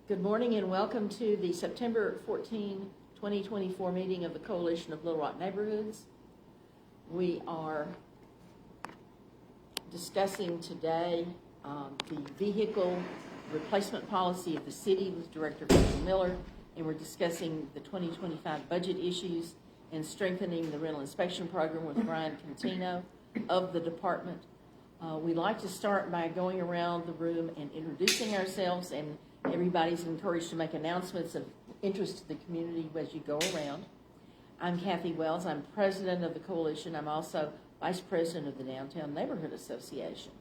Good morning and welcome to the September 14, 2024 meeting of the Coalition of Little Rock Neighborhoods. We are discussing today the vehicle replacement policy of the city with Director Virgil Miller, and we're discussing the 2025 budget issues and strengthening the rental inspection program with Brian Contino of the department. We'd like to start by going around the room and introducing ourselves, and everybody's encouraged to make announcements of interest to the community as you go around. I'm Kathy Wells. I'm president of the coalition. I'm also vice president of the Downtown Neighborhood Association.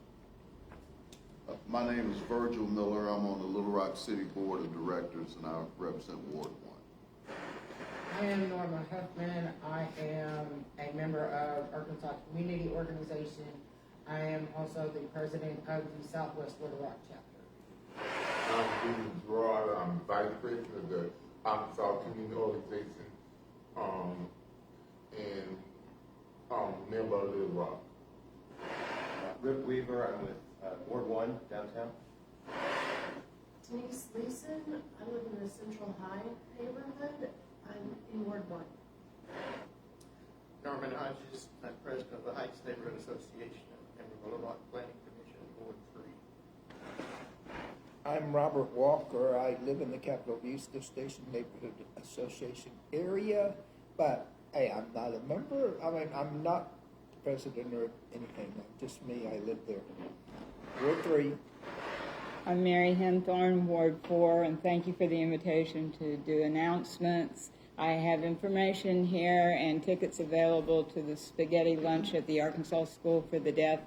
My name is Virgil Miller. I'm on the Little Rock City Board of Directors, and I represent Ward 1. I am Norma Huffman. I am a member of Arkansas Community Organization. I am also the president of the Southwest Little Rock chapter. I'm Stephen Gerard. I'm vice president of the Arkansas Community Organization and member of Little Rock. Rip Weaver. I'm with Ward 1 downtown. Denise Leeson. I live in the Central High neighborhood. I'm in Ward 1. Norman Hodges. I'm president of the Heights Neighborhood Association and the Little Rock Planning Commission, Ward 3. I'm Robert Walker. I live in the Capitol Vista Station Neighborhood Association area, but hey, I'm not a member. I mean, I'm not president or anything. I'm just me. I live there. Ward 3. I'm Mary Henthorne, Ward 4, and thank you for the invitation to do announcements. I have information here and tickets available to the spaghetti lunch at the Arkansas School for the Deaf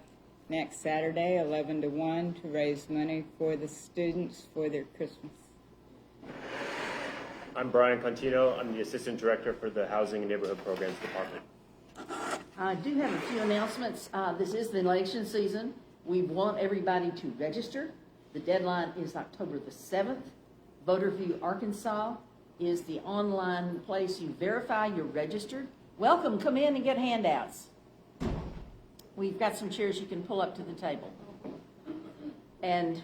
next Saturday, 11 to 1, to raise money for the students for their Christmas. I'm Brian Contino. I'm the Assistant Director for the Housing and Neighborhood Programs Department. I do have a few announcements. This is the election season. We want everybody to register. The deadline is October the 7th. VoterView Arkansas is the online place you verify you're registered. Welcome, come in and get handouts. We've got some chairs you can pull up to the table. And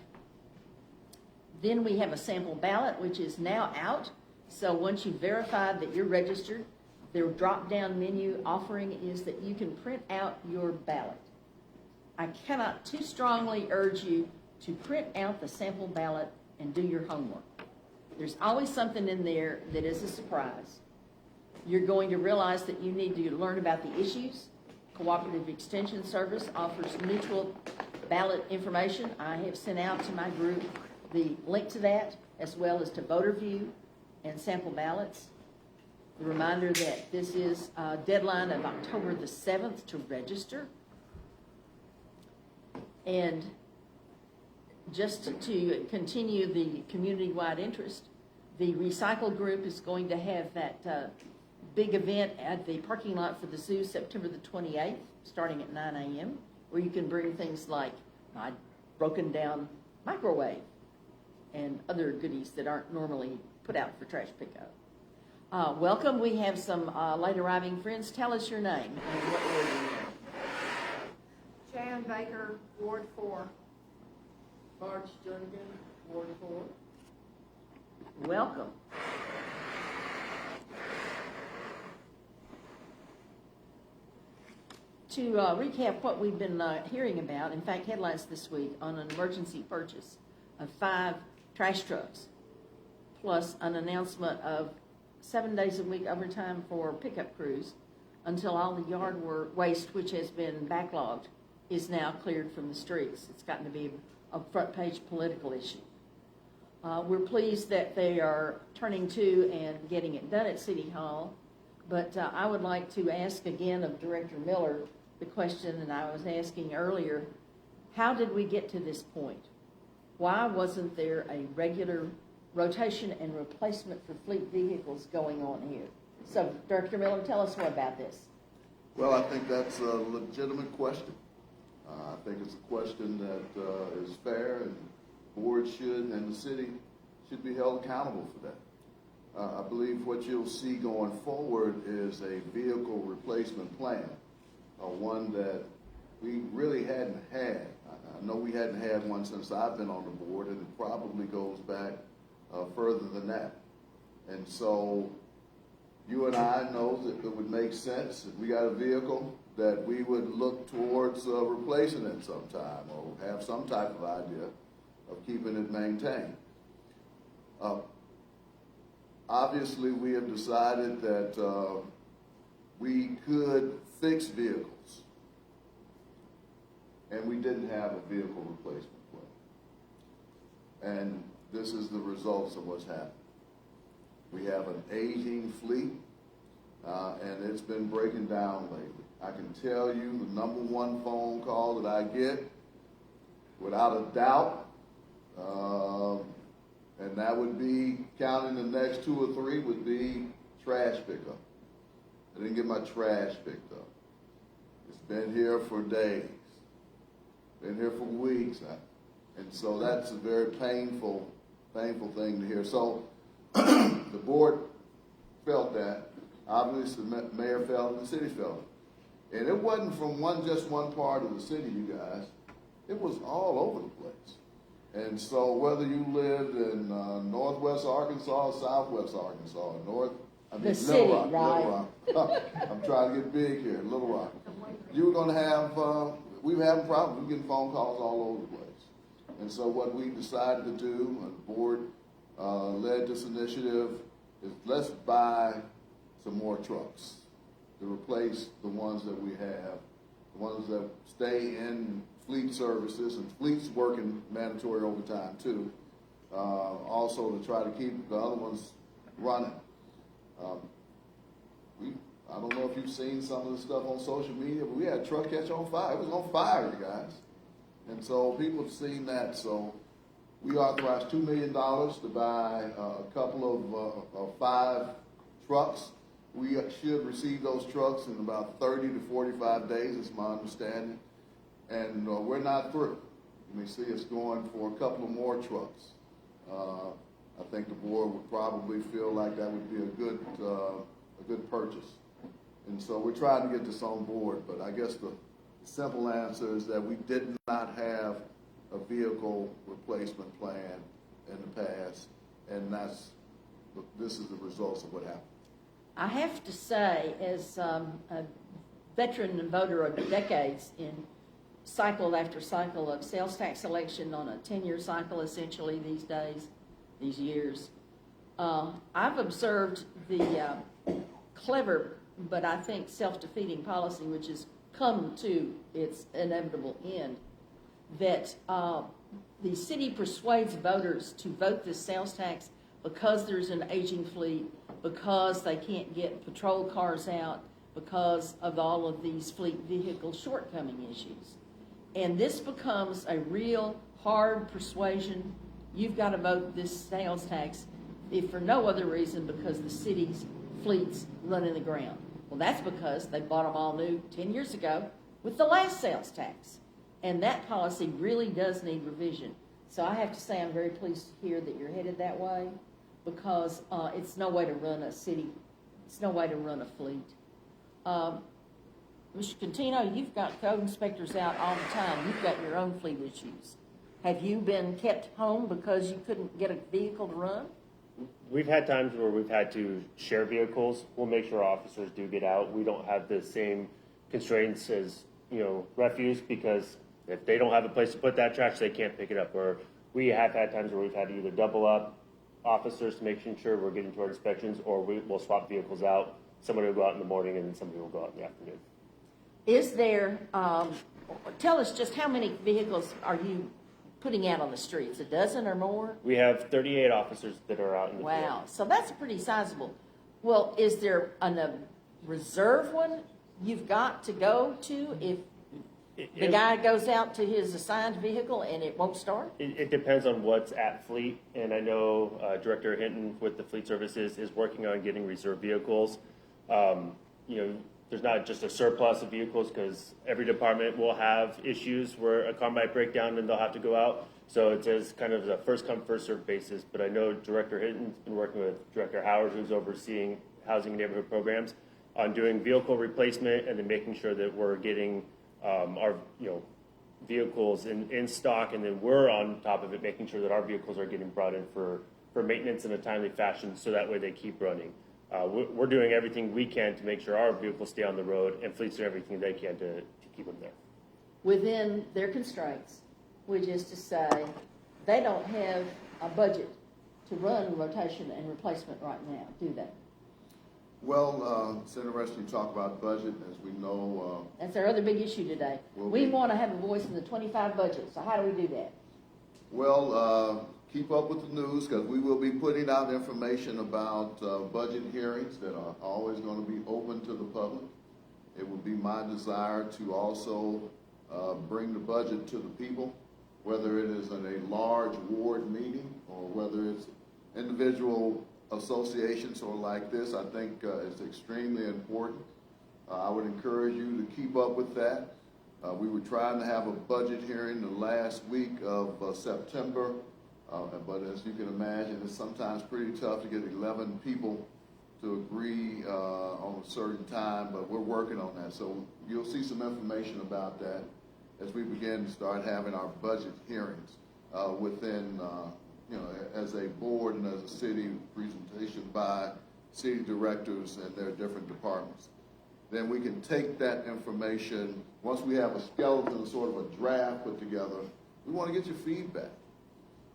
then we have a sample ballot, which is now out. So once you've verified that you're registered, their drop-down menu offering is that you can print out your ballot. I cannot too strongly urge you to print out the sample ballot and do your homework. There's always something in there that is a surprise. You're going to realize that you need to learn about the issues. Cooperative Extension Service offers mutual ballot information. I have sent out to my group the link to that, as well as to VoterView and sample ballots. The reminder that this is a deadline of October the 7th to register. And just to continue the community-wide interest, the Recycle Group is going to have that big event at the parking lot for the zoo September the 28th, starting at 9 a.m., where you can bring things like a broken down microwave and other goodies that aren't normally put out for trash pickup. Welcome. We have some late arriving friends. Tell us your name and what ward you're in. Jan Baker, Ward 4. Marge Jernigan, Ward 4. Welcome. To recap what we've been hearing about, in fact, headlines this week on an emergency purchase of 5 trash trucks, plus an announcement of 7 days a week overtime for pickup crews until all the yard waste, which has been backlogged, is now cleared from the streets. It's gotten to be a front page political issue. We're pleased that they are turning to and getting it done at City Hall, but I would like to ask again of Director Miller the question that I was asking earlier: how did we get to this point? Why wasn't there a regular rotation and replacement for fleet vehicles going on here? So, Director Miller, tell us more about this. Well, I think that's a legitimate question. I think it's a question that is fair, and boards should, and the city should be held accountable for that. I believe what you'll see going forward is a vehicle replacement plan, one that we really hadn't had. I know we hadn't had one since I've been on the board, and it probably goes back further than that. And so you and I know that it would make sense if we got a vehicle that we would look towards replacing it sometime or have some type of idea of keeping it maintained. Obviously, we have decided that we could fix vehicles, and we didn't have a vehicle replacement plan. And this is the results of what's happened. We have an aging fleet, and it's been breaking down lately. I can tell you the number one phone call that I get, without a doubt, and that would be, counting the next 2 or 3, would be trash pickup. I didn't get my trash picked up. It's been here for days, been here for weeks. And so that's a very painful thing to hear. So the board felt that. Obviously, the mayor felt it, the city felt it. And it wasn't from just one part of the city, you guys. It was all over the place. And so whether you lived in northwest Arkansas, southwest Arkansas, Little Rock. I'm trying to get big here, Little Rock. You were going to have, we were having problems. We were getting phone calls all over the place. And so what we decided to do, and the board led this initiative, is let's buy some more trucks to replace the ones that we have, the ones that stay in fleet services, and fleet's working mandatory overtime too, also to try to keep the other ones running. I don't know if you've seen some of the stuff on social media, but we had a truck catch on fire. It was on fire, you guys. And so people have seen that. So we authorized $2 million to buy a couple of 5 trucks. We should receive those trucks in about 30 to 45 days, is my understanding. And we're not through. You may see us going for a couple of more trucks. I think the board would probably feel like that would be a good purchase. And so we're trying to get this on board, but I guess the simple answer is that we did not have a vehicle replacement plan in the past, and this is the results of what happened. I have to say, as a veteran and voter of decades in cycle after cycle of sales tax election on a 10-year cycle essentially these days, these years, I've observed the clever but I think self-defeating policy which has come to its inevitable end, that the city persuades voters to vote this sales tax because there's an aging fleet, because they can't get patrol cars out, because of all of these fleet vehicle shortcoming issues. And this becomes a real hard persuasion. You've got to vote this sales tax, if for no other reason, because the city's fleets run in the ground. Well, that's because they bought them all new 10 years ago with the last sales tax. And that policy really does need revision. So I have to say I'm very pleased to hear that you're headed that way, because it's no way to run a city. It's no way to run a fleet. Mr. Contino, you've got code inspectors out all the time. You've got your own fleet issues. Have you been kept home because you couldn't get a vehicle to run? We've had times where we've had to share vehicles. We'll make sure officers do get out. We don't have the same constraints as, refuse, because if they don't have a place to put that trash, they can't pick it up. Or we have had times where we've had to either double up officers to make sure we're getting to our inspections, or we'll swap vehicles out. Somebody will go out in the morning and then somebody will go out in the afternoon. Is there, tell us just how many vehicles are you putting out on the streets, a dozen or more? We have 38 officers that are out in the field. Wow, so that's pretty sizable. Well, is there a reserve one you've got to go to if the guy goes out to his assigned vehicle and it won't start? It depends on what's at fleet, and I know Director Hinton with the Fleet Services is working on getting reserve vehicles. There's not just a surplus of vehicles, because every department will have issues where a car might break down and they'll have to go out. So it's as kind of a first come, first served basis. But I know Director Hinton's been working with Director Howard, who's overseeing housing and neighborhood programs, on doing vehicle replacement and then making sure that we're getting our vehicles in stock, and then we're on top of it, making sure that our vehicles are getting brought in for for maintenance in a timely fashion, so that way they keep running. We're doing everything we can to make sure our vehicles stay on the road, and fleets do everything they can to keep them there. Within their constraints, which is to say, they don't have a budget to run rotation and replacement right now, do they? Well, it's interesting you talk about budget. As we know, That's our other big issue today. We want to have a voice in the 25 budget, so how do we do that? keep up with the news, because we will be putting out information about budget hearings that are always going to be open to the public. It would be my desire to also bring the budget to the people, whether it is in a large ward meeting or whether it's individual associations or like this. I think it's extremely important. I would encourage you to keep up with that. We were trying to have a budget hearing the last week of September, but as you can imagine, it's sometimes pretty tough to get 11 people to agree on a certain time, but we're working on that. So you'll see some information about that as we begin to start having our budget hearings within, as a board and as a city, presentation by city directors and their different departments. Then we can take that information, once we have a skeleton, sort of a draft put together, we want to get your feedback.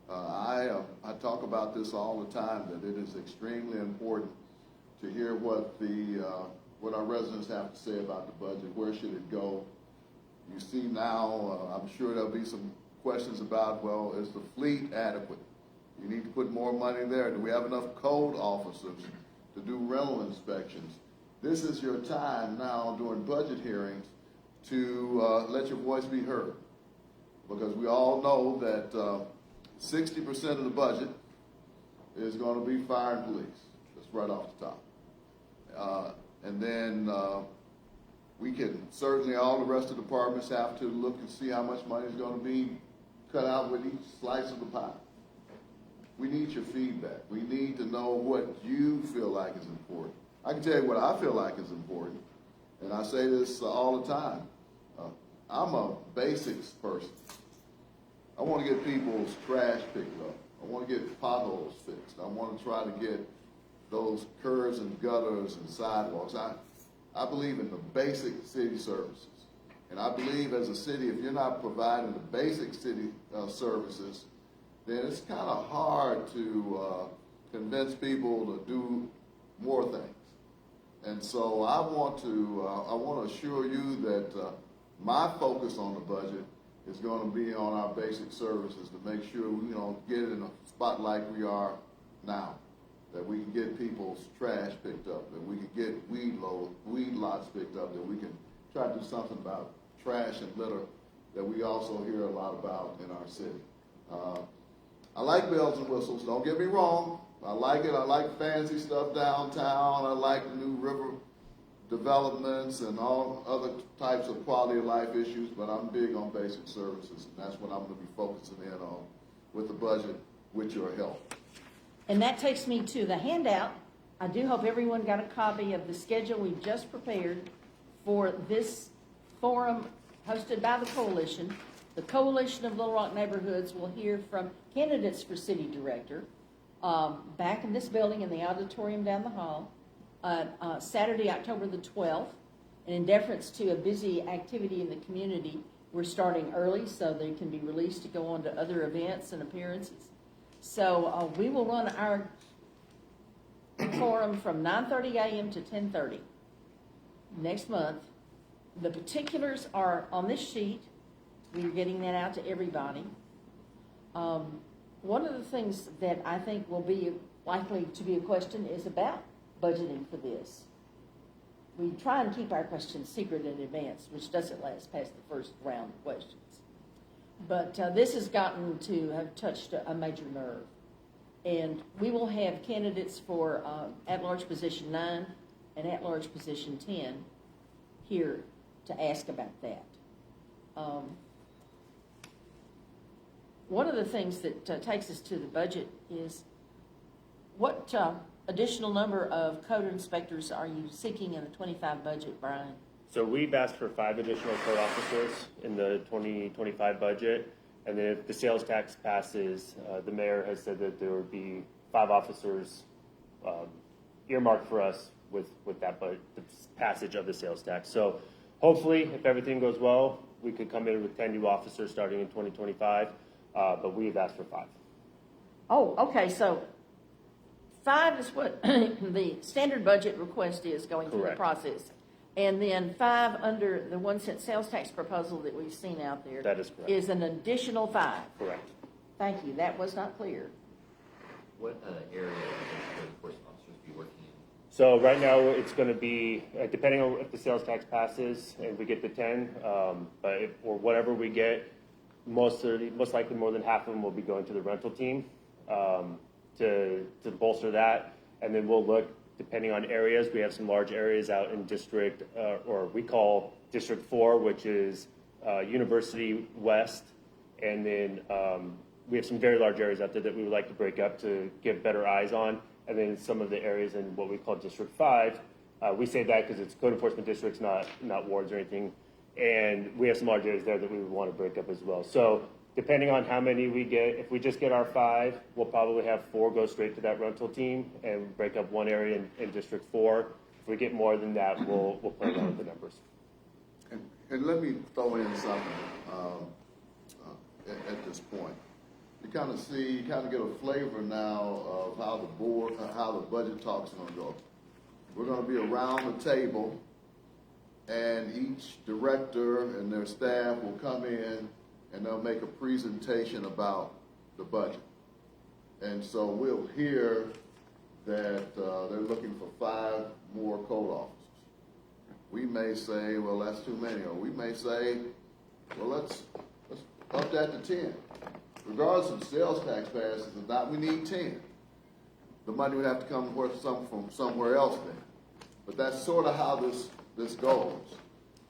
I talk about this all the time, that it is extremely important to hear what our residents have to say about the budget. Where should it go? You see now, I'm sure there'll be some questions about, well, is the fleet adequate? You need to put more money there. Do we have enough code officers to do rental inspections? This is your time now during budget hearings to let your voice be heard, because we all know that 60% of the budget is going to be fire and police. That's right off the top. And then we can certainly, all the rest of the departments have to look and see how much money is going to be cut out with each slice of the pie. We need your feedback. We need to know what you feel like is important. I can tell you what I feel like is important, and I say this all the time. I'm a basics person. I want to get people's trash picked up. I want to get potholes fixed. I want to try to get those curbs and gutters and sidewalks. I believe in the basic city services. And I believe as a city, if you're not providing the basic city services, then it's kind of hard to convince people to do more things. And so I want to assure you that my focus on the budget is going to be on our basic services to make sure we don't get in a spot like we are now, that we can get people's trash picked up, that we can get weed lots picked up, that we can try to do something about trash and litter that we also hear a lot about in our city. I like bells and whistles, don't get me wrong. I like it. I like fancy stuff downtown. I like the new river developments and all other types of quality of life issues, but I'm big on basic services, and that's what I'm going to be focusing in on with the budget, with your help. And that takes me to the handout. I do hope everyone got a copy of the schedule we just prepared for this forum hosted by the Coalition. The Coalition of Little Rock Neighborhoods will hear from candidates for city director back in this building in the auditorium down the hall Saturday, October the 12th. And in deference to a busy activity in the community, we're starting early so they can be released to go on to other events and appearances. So we will run our forum from 9:30 a.m. to 10:30 next month. The particulars are on this sheet. We're getting that out to everybody. One of the things that I think will be likely to be a question is about budgeting for this. We try and keep our questions secret in advance, which doesn't last past the first round of questions. But this has gotten to have touched a major nerve. And we will have candidates for at-large position 9 and at-large position 10 here to ask about that. One of the things that takes us to the budget is what additional number of code inspectors are you seeking in the 25 budget, Brian? So we've asked for 5 additional code officers in the 2025 budget, and then if the sales tax passes, the mayor has said that there would be 5 officers earmarked for us with that, but the passage of the sales tax. So hopefully, if everything goes well, we could come in with 10 new officers starting in 2025, but we have asked for 5. Oh, okay, so 5 is what the standard budget request is going through the Correct. process. And then 5 under the 1 cent sales tax proposal that we've seen out there. That is correct. Is an additional 5. Correct. Thank you, that was not clear. What area would the enforcement officers be working in? So right now, it's going to be, depending on if the sales tax passes and we get the 10, but or whatever we get, most likely more than half of them will be going to the rental team to bolster that. And then we'll look, depending on areas, we have some large areas out in district, or we call District 4, which is University West. And then we have some very large areas out there that we would like to break up to get better eyes on. And then some of the areas in what we call District 5, we say that because it's code enforcement districts, not wards or anything. And we have some large areas there that we would want to break up as well. So depending on how many we get, if we just get our 5, we'll probably have 4 go straight to that rental team and break up one area in District 4. If we get more than that, we'll play around with the numbers. And let me throw in something at this point. You kind of get a flavor now of how the budget talks are going to go. We're going to be around the table, and each director and their staff will come in and they'll make a presentation about the budget. And so we'll hear that they're looking for 5 more code officers. We may say, well, that's too many, or we may say, well, let's up that to 10. Regardless of the sales tax passes or not, we need 10. The money would have to come from somewhere else then. But that's sort of how this goes.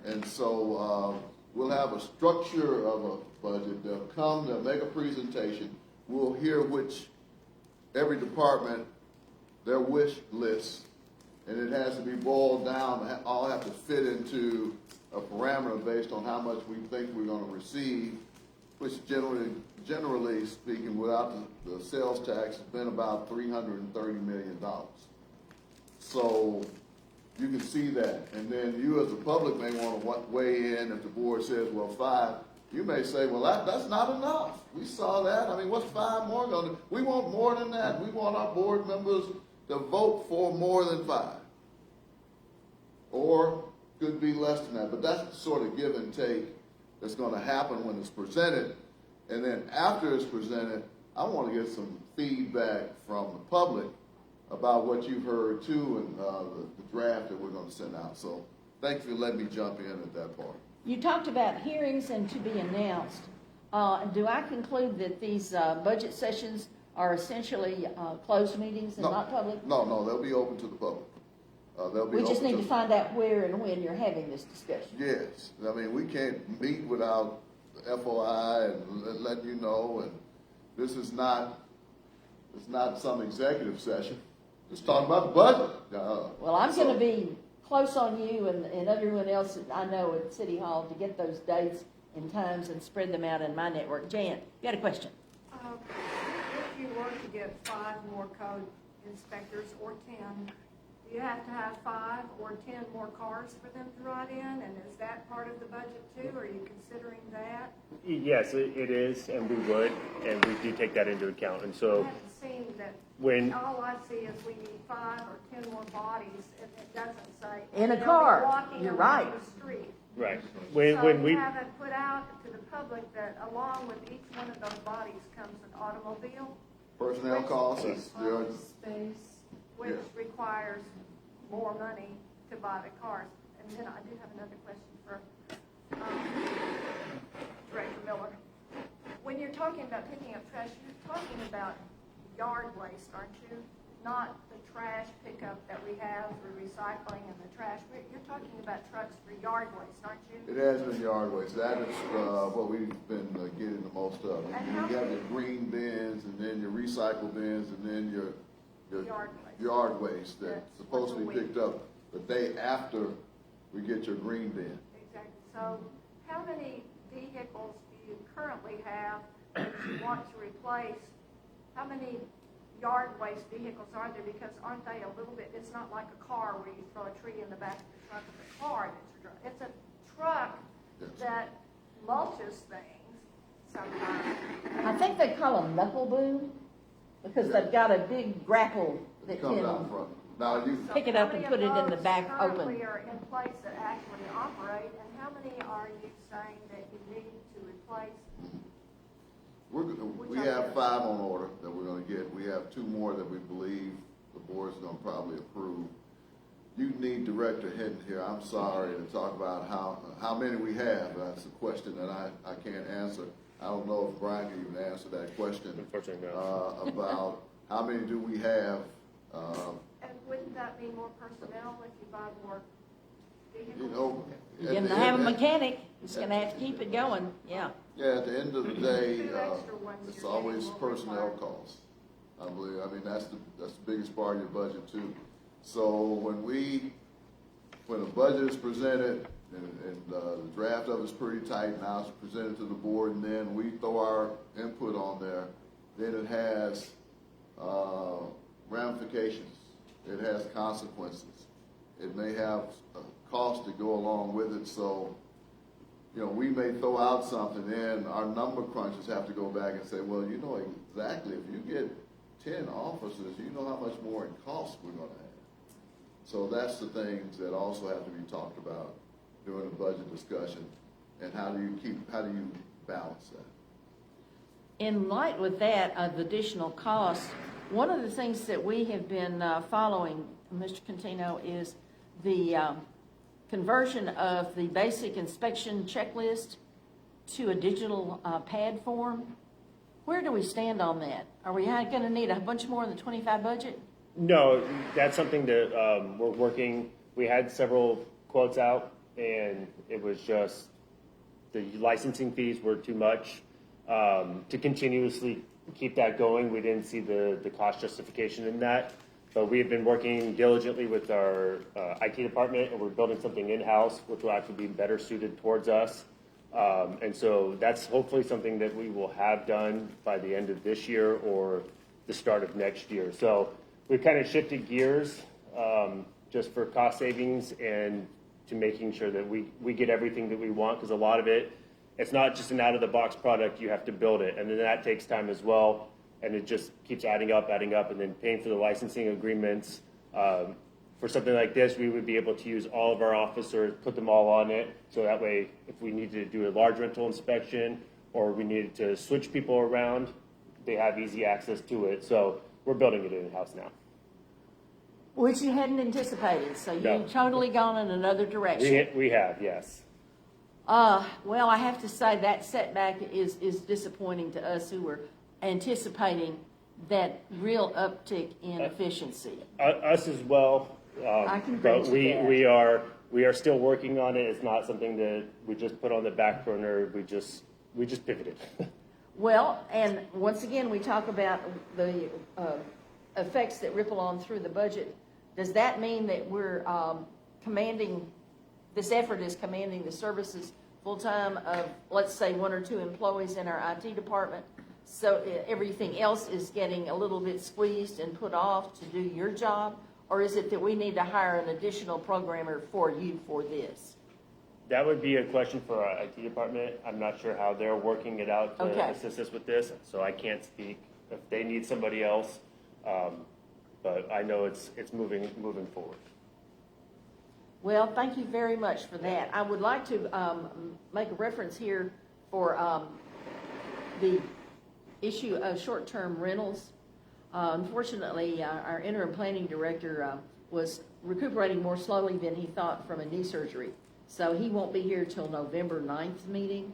And so we'll have a structure of a budget. They'll come, they'll make a presentation. We'll hear every department, their wish list, and it has to be boiled down. They all have to fit into a parameter based on how much we think we're going to receive, which generally speaking, without the sales tax, has been about $330 million. So you can see that. And then you as the public may want to weigh in if the board says, well, 5. You may say, well, that's not enough. We saw that. I mean, what's 5 more going to do? We want more than that. We want our board members to vote for more than 5. Or could be less than that. But that's the sort of give and take that's going to happen when it's presented. And then after it's presented, I want to get some feedback from the public about what you've heard too in the draft that we're going to send out. So thank you for letting me jump in at that part. You talked about hearings and to be announced. Do I conclude that these budget sessions are essentially closed meetings and not public? No, they'll be open to the public. We just need to find out where and when you're having this discussion. Yes. I mean, we can't meet without the FOI and letting you know. And this is not some executive session. Just talking about the budget. Well, I'm going to be close on you and everyone else that I know at City Hall to get those dates and times and spread them out in my network. Jan, you had a question? If you were to get 5 more code inspectors or 10, do you have to have 5 or 10 more cars for them to ride in? And is that part of the budget too? Are you considering that? Yes, it is, and we would, and we do take that into account. And so I haven't seen that. when All I see is we need 5 or 10 more bodies, and it doesn't say In a they'll be car. walking You're around right. the street. right So when we you haven't put out to the public that along with each one of those bodies comes an automobile, Personnel costs is Space. which Yeah. requires more money to buy the cars. And then I do have another question for Director Miller. When you're talking about picking up trash, you're talking about yard waste, aren't you? Not the trash pickup that we have for recycling and the trash. You're talking about trucks for yard waste, aren't you? It has been yard waste. That is what we've been getting the most of. And You have your green bins, and then your recycle bins, and then your yard waste that's supposed to be picked up the day after we get your green bin. Exactly. So how many vehicles do you currently have that you want to replace? How many yard waste vehicles are there? Because aren't they a little bit, it's not like a car where you throw a tree in the back of the trunk of the car it's a truck Yes. that mulches things sometimes. I think they call them knuckle boom, because they've got a big grapple that It comes out can, front. Now, you, Pick it up and put it in the back How many of those open. currently are in place that actually operate, and how many are you saying that you need to replace? we have 5 on order that we're gonna get. We have 2 more that we believe the board's gonna probably approve. You need Director Hinton here. I'm sorry to talk about how many we have. That's a question that I can't answer. I don't know if Brian can even answer that question. Unfortunately, no. About how many do we have? And wouldn't that mean more personnel if you buy more vehicles? You know, you're gonna have a mechanic, he's gonna have to keep it going, yeah. Yeah, at the end of the day, 2 extra ones it's you're always getting will personnel require. costs. I believe, I mean, that's the biggest part of your budget too. So when a budget is presented, and the draft of it's pretty tight, now it's presented to the board, and then we throw our input on there, then it has ramifications. It has consequences. It may have a cost to go along with it, so you know, we may throw out something, and our number crunchers have to go back and say, well, you know exactly, if you get 10 officers, you know how much more in cost we're going to have. So that's the things that also have to be talked about during the budget discussion, and how do you balance that? In light with that of additional costs, one of the things that we have been following, Mr. Contino, is the conversion of the basic inspection checklist to a digital pad form. Where do we stand on that? Are we going to need a bunch more in the 25 budget? No, that's something that we're working. We had several quotes out, and it was just the licensing fees were too much to continuously keep that going. We didn't see the cost justification in that, but we have been working diligently with our IT department, and we're building something in-house, which will actually be better suited towards us. And so that's hopefully something that we will have done by the end of this year or the start of next year. So we've kind of shifted gears just for cost savings and to making sure that we get everything that we want, because a lot of it's not just an out-of-the-box product. You have to build it, and then that takes time as well, and it just keeps adding up, and then paying for the licensing agreements. For something like this, we would be able to use all of our officers, put them all on it, so that way if we needed to do a large rental inspection or we needed to switch people around, they have easy access to it. So we're building it in-house now. Which you hadn't anticipated, so No. you've totally gone in another direction. We have, yes. Well, I have to say that setback is disappointing to us who were anticipating that real uptick in efficiency. Us as well. I can but grant you that. we are still working on it. It's not something that we just put on the back burner. We just pivoted. Well, and once again, we talk about the effects that ripple on through the budget. Does that mean that we're this effort is commanding the services full-time of, let's say, 1 or 2 employees in our IT department, so everything else is getting a little bit squeezed and put off to do your job? Or is it that we need to hire an additional programmer for you for this? That would be a question for our IT department. I'm not sure how they're working it out to Okay. assist us with this, so I can't speak if they need somebody else. But I know it's moving forward. Well, thank you very much for that. I would like to make a reference here for the issue of short-term rentals. Unfortunately, our interim planning director was recuperating more slowly than he thought from a knee surgery. So he won't be here till November 9th meeting.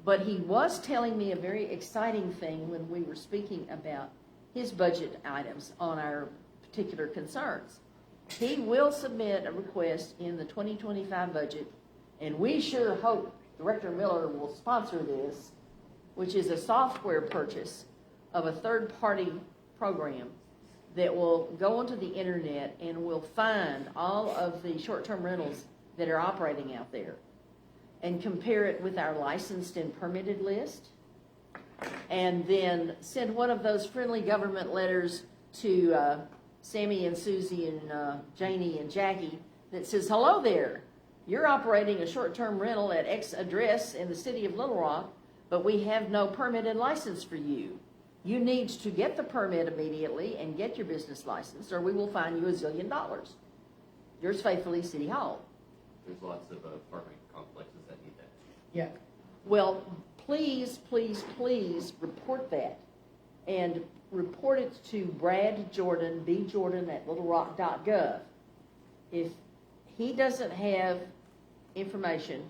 But he was telling me a very exciting thing when we were speaking about his budget items on our particular concerns. He will submit a request in the 2025 budget, and we sure hope Director Miller will sponsor this, which is a software purchase of a third-party program that will go onto the internet and will find all of the short-term rentals that are operating out there and compare it with our licensed and permitted list and then send one of those friendly government letters to Sammy and Susie and Janie and Jackie that says, hello there, you're operating a short-term rental at X address in the city of Little Rock, but we have no permit and license for you. You need to get the permit immediately and get your business license, or we will fine you $1 zillion. Yours faithfully, City Hall. There's lots of apartment complexes that need that. Yeah. Well, please, please, please report that. And report it to Brad Jordan, bjordan@littlerock.gov. If he doesn't have information,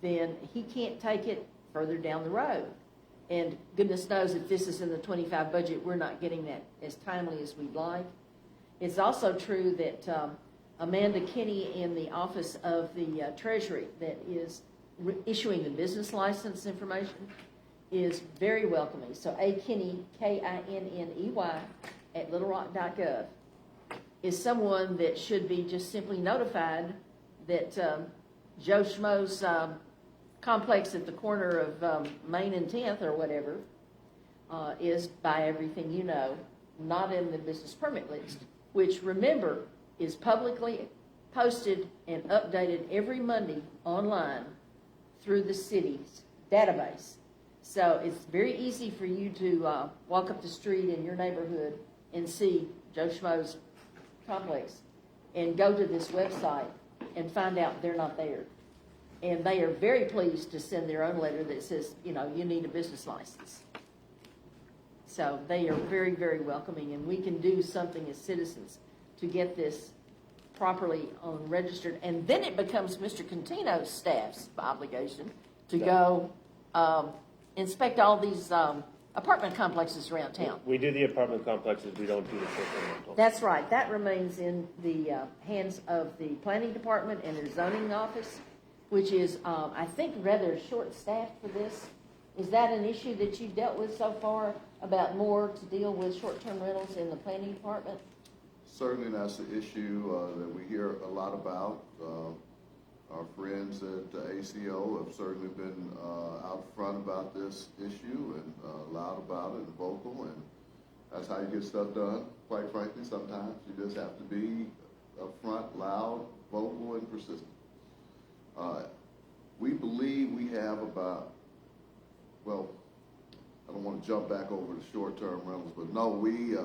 then he can't take it further down the road. And goodness knows if this is in the 25 budget, we're not getting that as timely as we'd like. It's also true that Amanda Kinney in the Office of the Treasury that is issuing the business license information is very welcoming. So A. Kinney, Kinney, @littlerock.gov is someone that should be just simply notified that Joe Schmo's complex at the corner of Main and 10th or whatever is, by everything you know, not in the business permit list, which, remember, is publicly posted and updated every Monday online through the city's database. So it's very easy for you to walk up the street in your neighborhood and see Joe Schmo's complex and go to this website and find out they're not there. And they are very pleased to send their own letter that says, you know, you need a business license. So they are very, very welcoming, and we can do something as citizens to get this properly registered. And then it becomes Mr. Contino's staff's obligation to go inspect all these apartment complexes around town. We do the apartment complexes, we don't do the short-term rental. That's right. That remains in the hands of the planning department and their zoning office, which is, I think, rather short-staffed for this. Is that an issue that you've dealt with so far, about more to deal with short-term rentals in the planning department? Certainly that's the issue that we hear a lot about. Our friends at ACO have certainly been out front about this issue and loud about it and vocal, and that's how you get stuff done. Quite frankly, sometimes you just have to be upfront, loud, vocal, and persistent. We believe we have about, well, I don't want to jump back over to short-term rentals, but no, we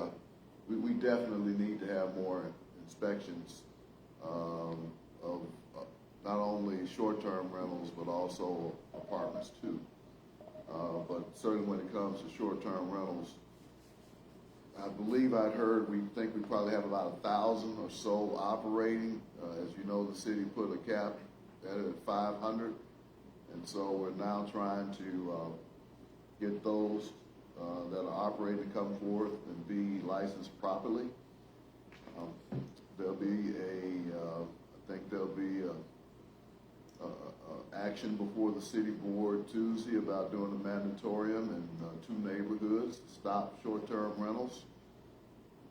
definitely need to have more inspections of not only short-term rentals, but also apartments too. But certainly when it comes to short-term rentals, I believe I'd heard, we think we probably have about 1,000 or so operating. As you know, the city put a cap at it at 500. And so we're now trying to get those that are operating to come forth and be licensed properly. There'll be I think there'll be action before the city board Tuesday about doing a mandatorium in 2 neighborhoods to stop short-term rentals.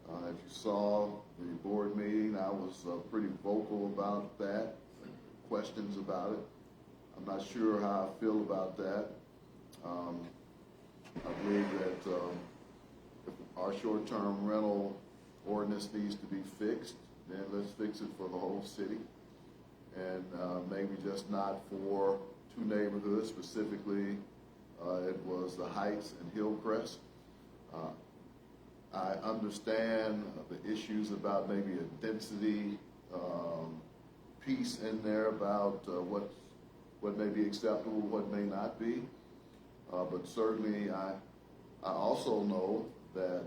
If you saw the board meeting, I was pretty vocal about that, questions about it. I'm not sure how I feel about that. I believe that if our short-term rental ordinance needs to be fixed, then let's fix it for the whole city. And maybe just not for 2 neighborhoods, specifically it was the Heights and Hillcrest. I understand the issues about maybe a density piece in there about what may be acceptable, what may not be. But certainly I also know that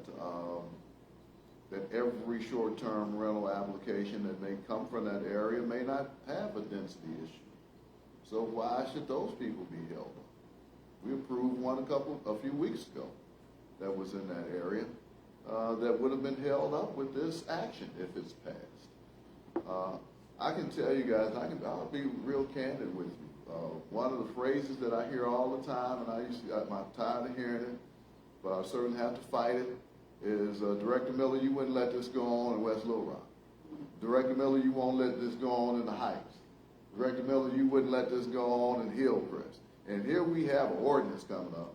that every short-term rental application that may come from that area may not have a density issue. So why should those people be held up? We approved one a few weeks ago that was in that area that would have been held up with this action if it's passed. I can tell you guys, I'll be real candid with you. One of the phrases that I hear all the time, and I'm tired of hearing it, but I certainly have to fight it, is Director Miller, you wouldn't let this go on in West Little Rock. Director Miller, you won't let this go on in the Heights. Director Miller, you wouldn't let this go on in Hillcrest. And here we have an ordinance coming up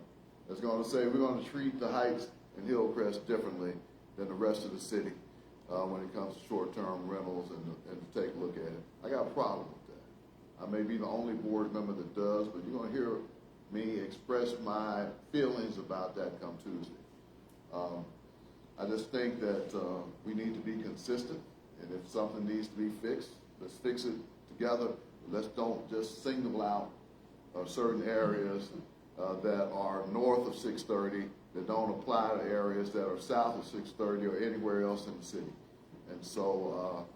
that's going to say we're going to treat the Heights and Hillcrest differently than the rest of the city when it comes to short-term rentals and to take a look at it. I got a problem with that. I may be the only board member that does, but you're going to hear me express my feelings about that come Tuesday. I just think that we need to be consistent, and if something needs to be fixed, let's fix it together. Let's don't just single out certain areas that are north of 630 that don't apply to areas that are south of 630 or anywhere else in the city. And so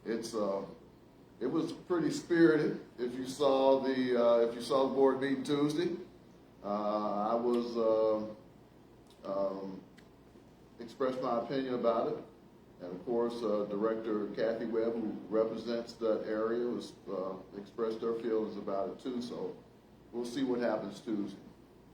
it was pretty spirited. If you saw the board meeting Tuesday, I was expressed my opinion about it, and of course, Director Kathy Webb, who represents that area, was expressed her feelings about it too. So we'll see what happens Tuesday.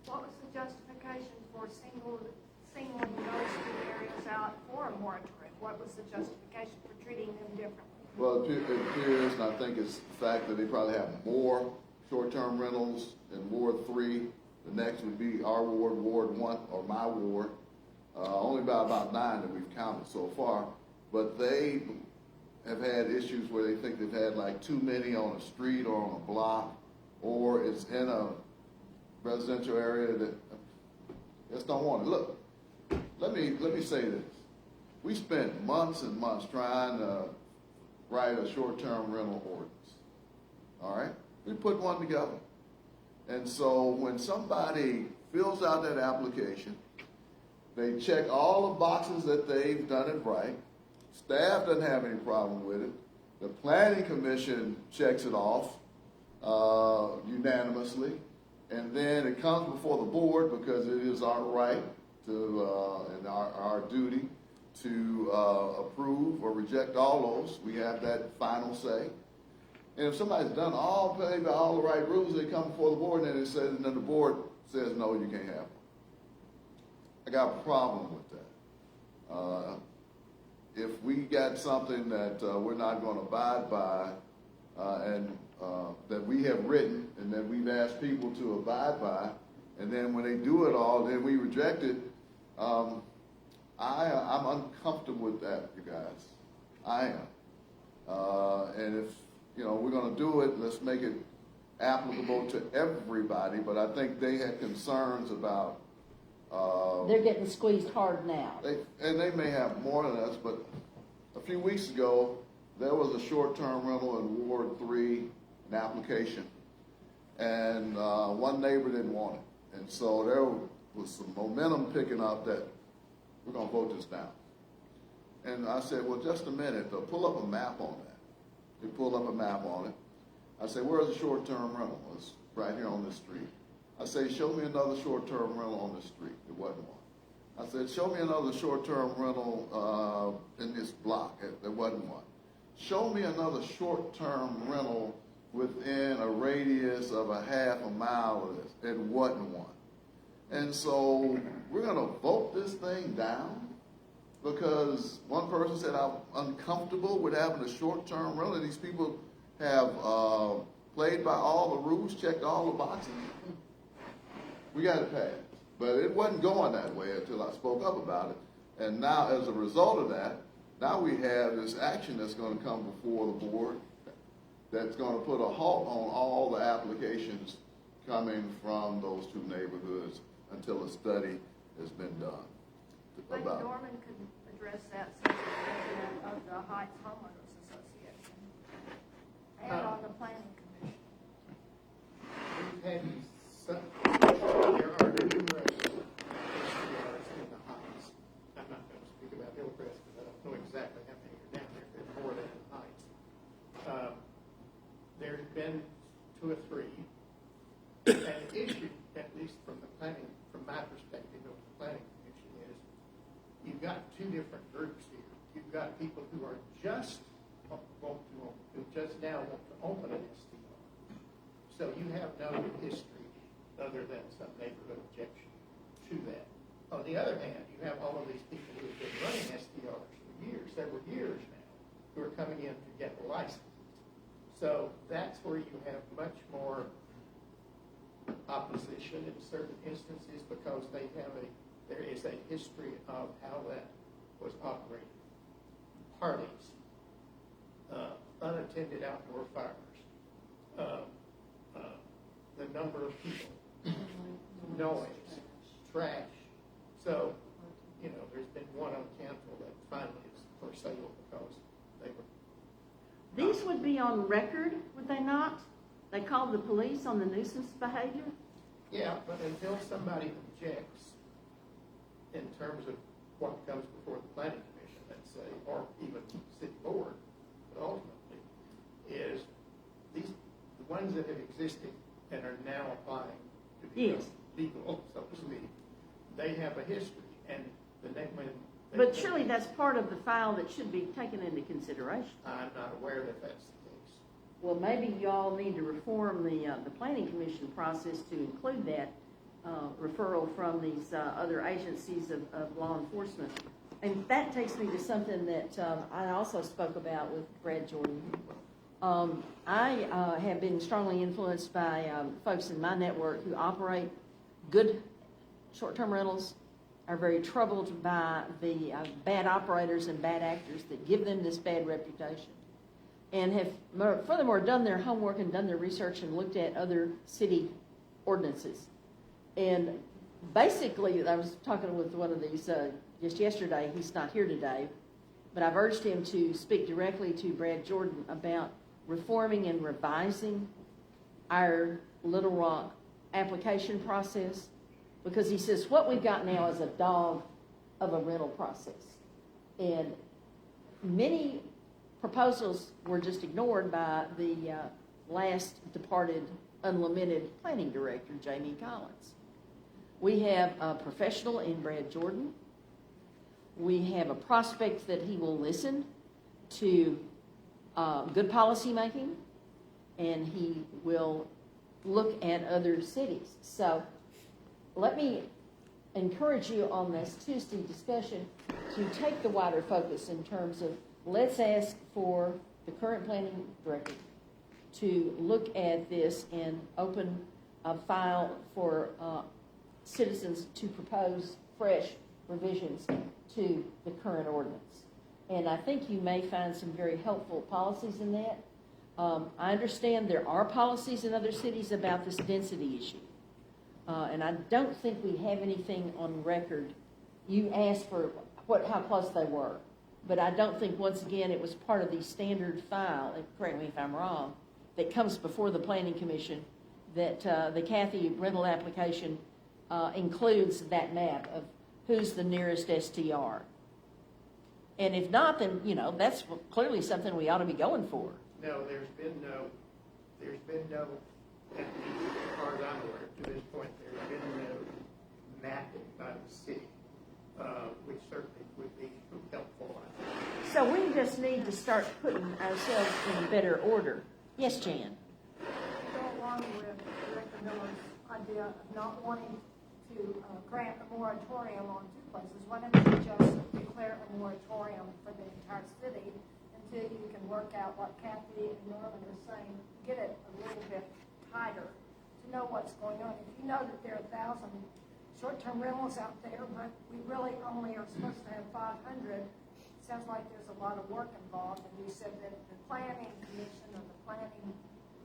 What was the justification for singling those two areas out for a moratorium? What was the justification for treating them differently? Well, it appears, and I think it's the fact that they probably have more short-term rentals in Ward 3. The next would be our ward, Ward 1, or my ward. Only about 9 that we've counted so far. But they have had issues where they think they've had like too many on a street or on a block, or it's in a residential area that just don't want it. Look, let me say this. We spent months and months trying to write a short-term rental ordinance. All right? We put one together. And so when somebody fills out that application, they check all the boxes that they've done it right. Staff doesn't have any problem with it. The Planning Commission checks it off unanimously. And then it comes before the board because it is our right to and our duty to approve or reject all those. We have that final say. And if somebody's done all the right rules, they come before the board and then the board says, no, you can't have them. I got a problem with that. If we got something that we're not going to abide by and that we have written and that we've asked people to abide by, and then when they do it all, then we reject it, I'm uncomfortable with that, you guys. I am. And if we're going to do it, let's make it applicable to everybody. But I think they had concerns about. They're getting squeezed hard now. They may have more than us, but a few weeks ago, there was a short-term rental in Ward 3, an application, and one neighbor didn't want it. And so there was some momentum picking up that we're going to vote this down. And I said, well, just a minute, pull up a map on that. They pulled up a map on it. I said, where's the short-term rental? It's right here on this street. I said, show me another short-term rental on this street. There wasn't one. I said, show me another short-term rental in this block. There wasn't one. Show me another short-term rental within a radius of a half a mile of this. It wasn't one. And so we're going to vote this thing down because one person said, I'm uncomfortable with having a short-term rental. These people have played by all the rules, checked all the boxes. We got it passed. But it wasn't going that way until I spoke up about it. And now, as a result of that, now we have this action that's going to come before the board that's going to put a halt on all the applications coming from those two neighborhoods until a study has been done. Lady Dorman could address that since the president of the Heights Homeowners Association and on the Planning Commission. We've had there are numerous STRs in the Heights. I'm not going to speak about Hillcrest because I don't know exactly how many are down there. There's more than in the Heights. There's been 2 or 3. And the issue, at least from my perspective of the Planning Commission, is you've got 2 different groups here. You've got people who are just now want to open an STR. So you have no history other than some neighborhood objection to that. On the other hand, you have all of these people who have been running STRs for several years now, who are coming in to get licenses. So that's where you have much more opposition in certain instances because there is a history of how that was operated. Parties, unattended outdoor fires, the number of people, noise, trash. So, there's been one on Canfield that finally is for sale because they were. These would be on record, would they not? They called the police on the nuisance behavior? Yeah, but until somebody objects in terms of what comes before the planning commission, let's say, or even city board, but ultimately, is the ones that have existed and are now applying to become legal, so to speak, they have a history, and the next one. But surely that's part of the file that should be taken into consideration. I'm not aware that that's the case. Well, maybe y'all need to reform the planning commission process to include that referral from these other agencies of law enforcement. And that takes me to something that I also spoke about with Brad Jordan. I have been strongly influenced by folks in my network who operate good short-term rentals, are very troubled by the bad operators and bad actors that give them this bad reputation, and have furthermore done their homework and done their research and looked at other city ordinances. And basically, I was talking with one of these just yesterday. He's not here today, but I've urged him to speak directly to Brad Jordan about reforming and revising our Little Rock application process, because he says what we've got now is a dog of a rental process. And many proposals were just ignored by the last departed unlimited planning director, Jamie Collins. We have a professional in Brad Jordan. We have a prospect that he will listen to good policy making, and he will look at other cities. So let me encourage you on this Tuesday discussion to take the wider focus in terms of let's ask for the current planning director to look at this and open a file for citizens to propose fresh revisions to the current ordinance. And I think you may find some very helpful policies in that. I understand there are policies in other cities about this density issue. And I don't think we have anything on record. You asked for how close they were. But I don't think, once again, it was part of the standard file, and correct me if I'm wrong, that comes before the Planning Commission, that the Kathy rental application includes that map of who's the nearest STR. And if not, then, that's clearly something we ought to be going for. No, there's been no, at least as far as I'm aware, to this point, there's been no mapping by the city, which certainly would be helpful, I think. So we just need to start putting ourselves in better order. Yes, Jan? Go along with Director Miller's idea of not wanting to grant a moratorium on two places. Why don't you just declare a moratorium for the entire city until you can work out what Kathy and Norman are saying, get it a little bit tighter to know what's going on. If you know that there are 1,000 short-term rentals out there, but we really only are supposed to have 500, sounds like there's a lot of work involved. And you said that the planning commission or the planning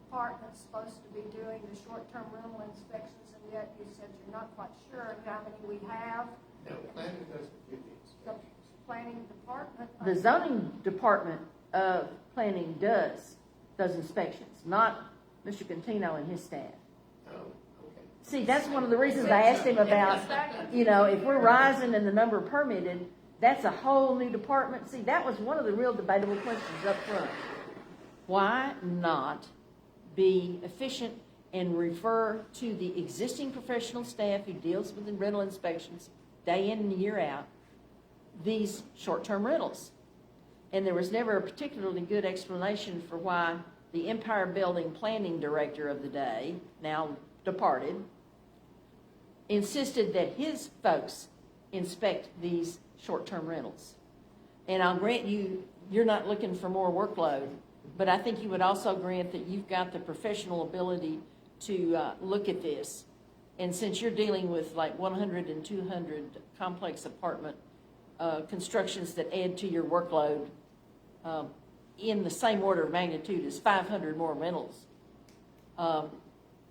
department's supposed to be doing the short-term rental inspections, and yet you said you're not quite sure how many we have. No, planning doesn't do the inspections. The planning department. The zoning department of planning does those inspections, not Mr. Contino and his staff. Oh, okay. See, that's one of the reasons I asked him about, if we're rising in the number permitted, that's a whole new department. See, that was one of the real debatable questions up front. Why not be efficient and refer to the existing professional staff who deals with the rental inspections day in and year out, these short-term rentals? And there was never a particularly good explanation for why the Empire Building planning director of the day, now departed, insisted that his folks inspect these short-term rentals. And I'll grant you, you're not looking for more workload, but I think you would also grant that you've got the professional ability look at this. And since you're dealing with like 100 and 200 complex apartment constructions that add to your workload in the same order of magnitude as 500 more rentals,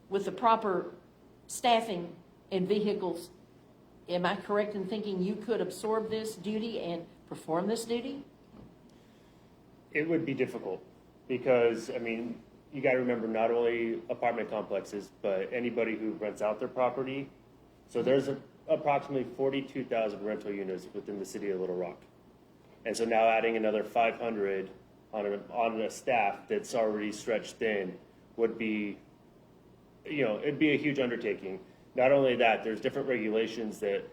with the proper staffing and vehicles, am I correct in thinking you could absorb this duty and perform this duty? It would be difficult because, I mean, you got to remember not only apartment complexes, but anybody who rents out their property. So there's approximately 42,000 rental units within the city of Little Rock. And so now adding another 500 on a staff that's already stretched thin would be, it'd be a huge undertaking. Not only that, there's different regulations that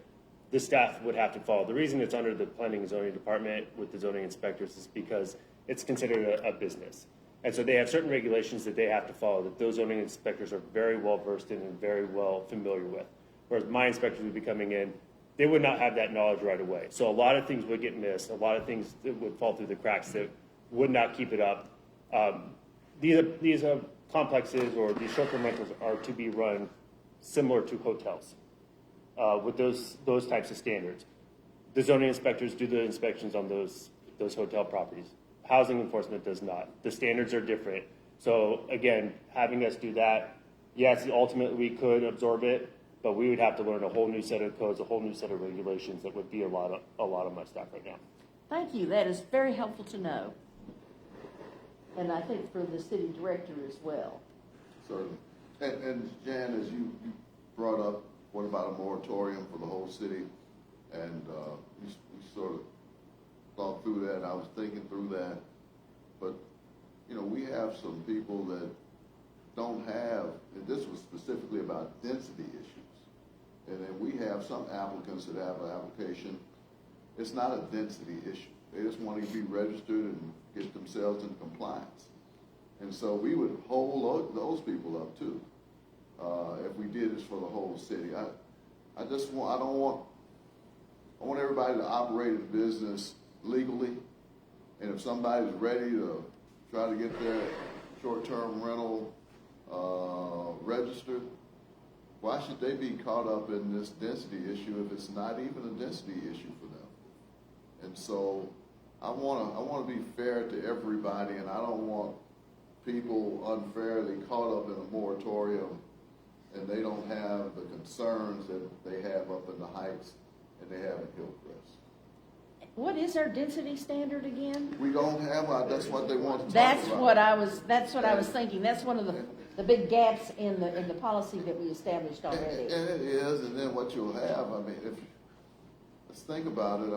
the staff would have to follow. The reason it's under the planning and zoning department with the zoning inspectors is because it's considered a business. And so they have certain regulations that they have to follow that those zoning inspectors are very well versed in and very well familiar with. Whereas my inspectors would be coming in, they would not have that knowledge right away. So a lot of things would get missed, a lot of things that would fall through the cracks that would not keep it up. These complexes or these short-term rentals are to be run similar to hotels with those types of standards. The zoning inspectors do the inspections on those hotel properties. Housing enforcement does not. The standards are different. So again, having us do that, yes, ultimately we could absorb it, but we would have to learn a whole new set of codes, a whole new set of regulations that would be a lot of my staff right now. Thank you. That is very helpful to know. And I think for the city director as well. Certainly. And Jan, as you brought up, what about a moratorium for the whole city? And we sort of thought through that. I was thinking through that. But, we have some people that don't have, and this was specifically about density issues. And then we have some applicants that have an application. It's not a density issue. They just want to be registered and get themselves in compliance. And so we would hold those people up too, if we did this for the whole city. I want everybody to operate a business legally. And if somebody's ready to try to get their short-term rental registered, why should they be caught up in this density issue if it's not even a density issue for them? And so I want to be fair to everybody, and I don't want people unfairly caught up in a moratorium and they don't have the concerns that they have up in the Heights and they have in Hillcrest. What is our density standard again? We don't have that's what they want to talk That's about. That's what I was thinking. That's one of the big gaps in the policy that we established already. And it is, and then what you'll have, let's think about it.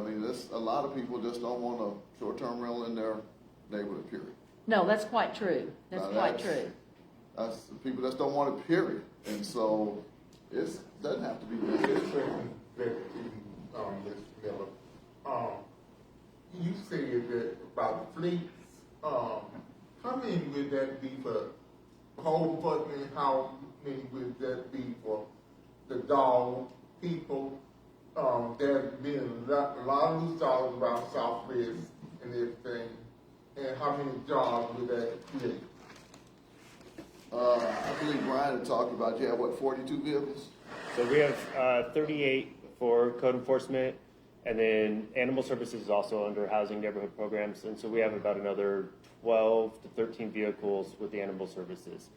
A lot of people just don't want a short-term rental in their neighborhood, period. No, that's quite true. That's quite true. That's people just don't want it, period. And so it doesn't have to be this. You said that about fleets. How many would that be for the whole department? How many would that be for the dog people? There's been a lot of news stories about Southwest and everything. And how many jobs would that create? I believe Brian had talked about, 42 vehicles? So we have 38 for code enforcement, and then animal services is also under housing neighborhood programs, and so we have about another 12 to 13 vehicles with the animal services.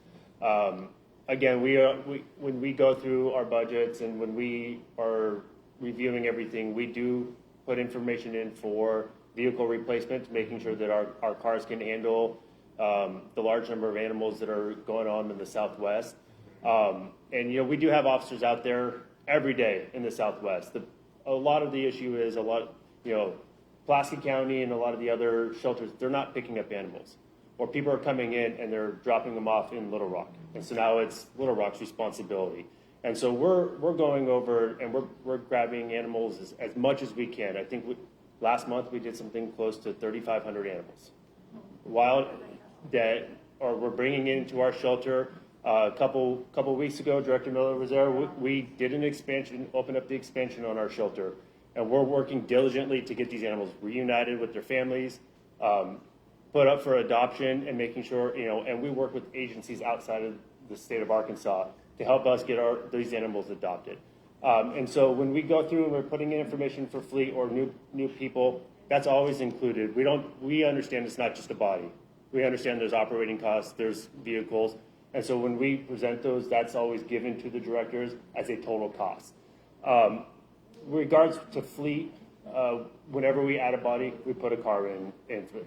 Again, when we go through our budgets and when we are reviewing everything, we do put information in for vehicle replacement, making sure that our cars can handle the large number of animals that are going on in the Southwest. And we do have officers out there every day in the Southwest. A lot of the issue is Pulaski County and a lot of the other shelters, they're not picking up animals. Or people are coming in and they're dropping them off in Little Rock. And so now it's Little Rock's responsibility. And so we're going over and we're grabbing animals as much as we can. I think last month we did something close to 3,500 animals. Wild that we're bringing into our shelter. A couple weeks ago, Director Miller was there. We did an expansion, opened up the expansion on our shelter, and we're working diligently to get these animals reunited with their families, put up for adoption, and making sure and we work with agencies outside of the state of Arkansas to help us get these animals adopted. And so when we go through and we're putting in information for fleet or new people, that's always included. We understand it's not just a body. We understand there's operating costs, there's vehicles. And so when we present those, that's always given to the directors as a total cost. Regards to fleet, whenever we add a body, we put a car in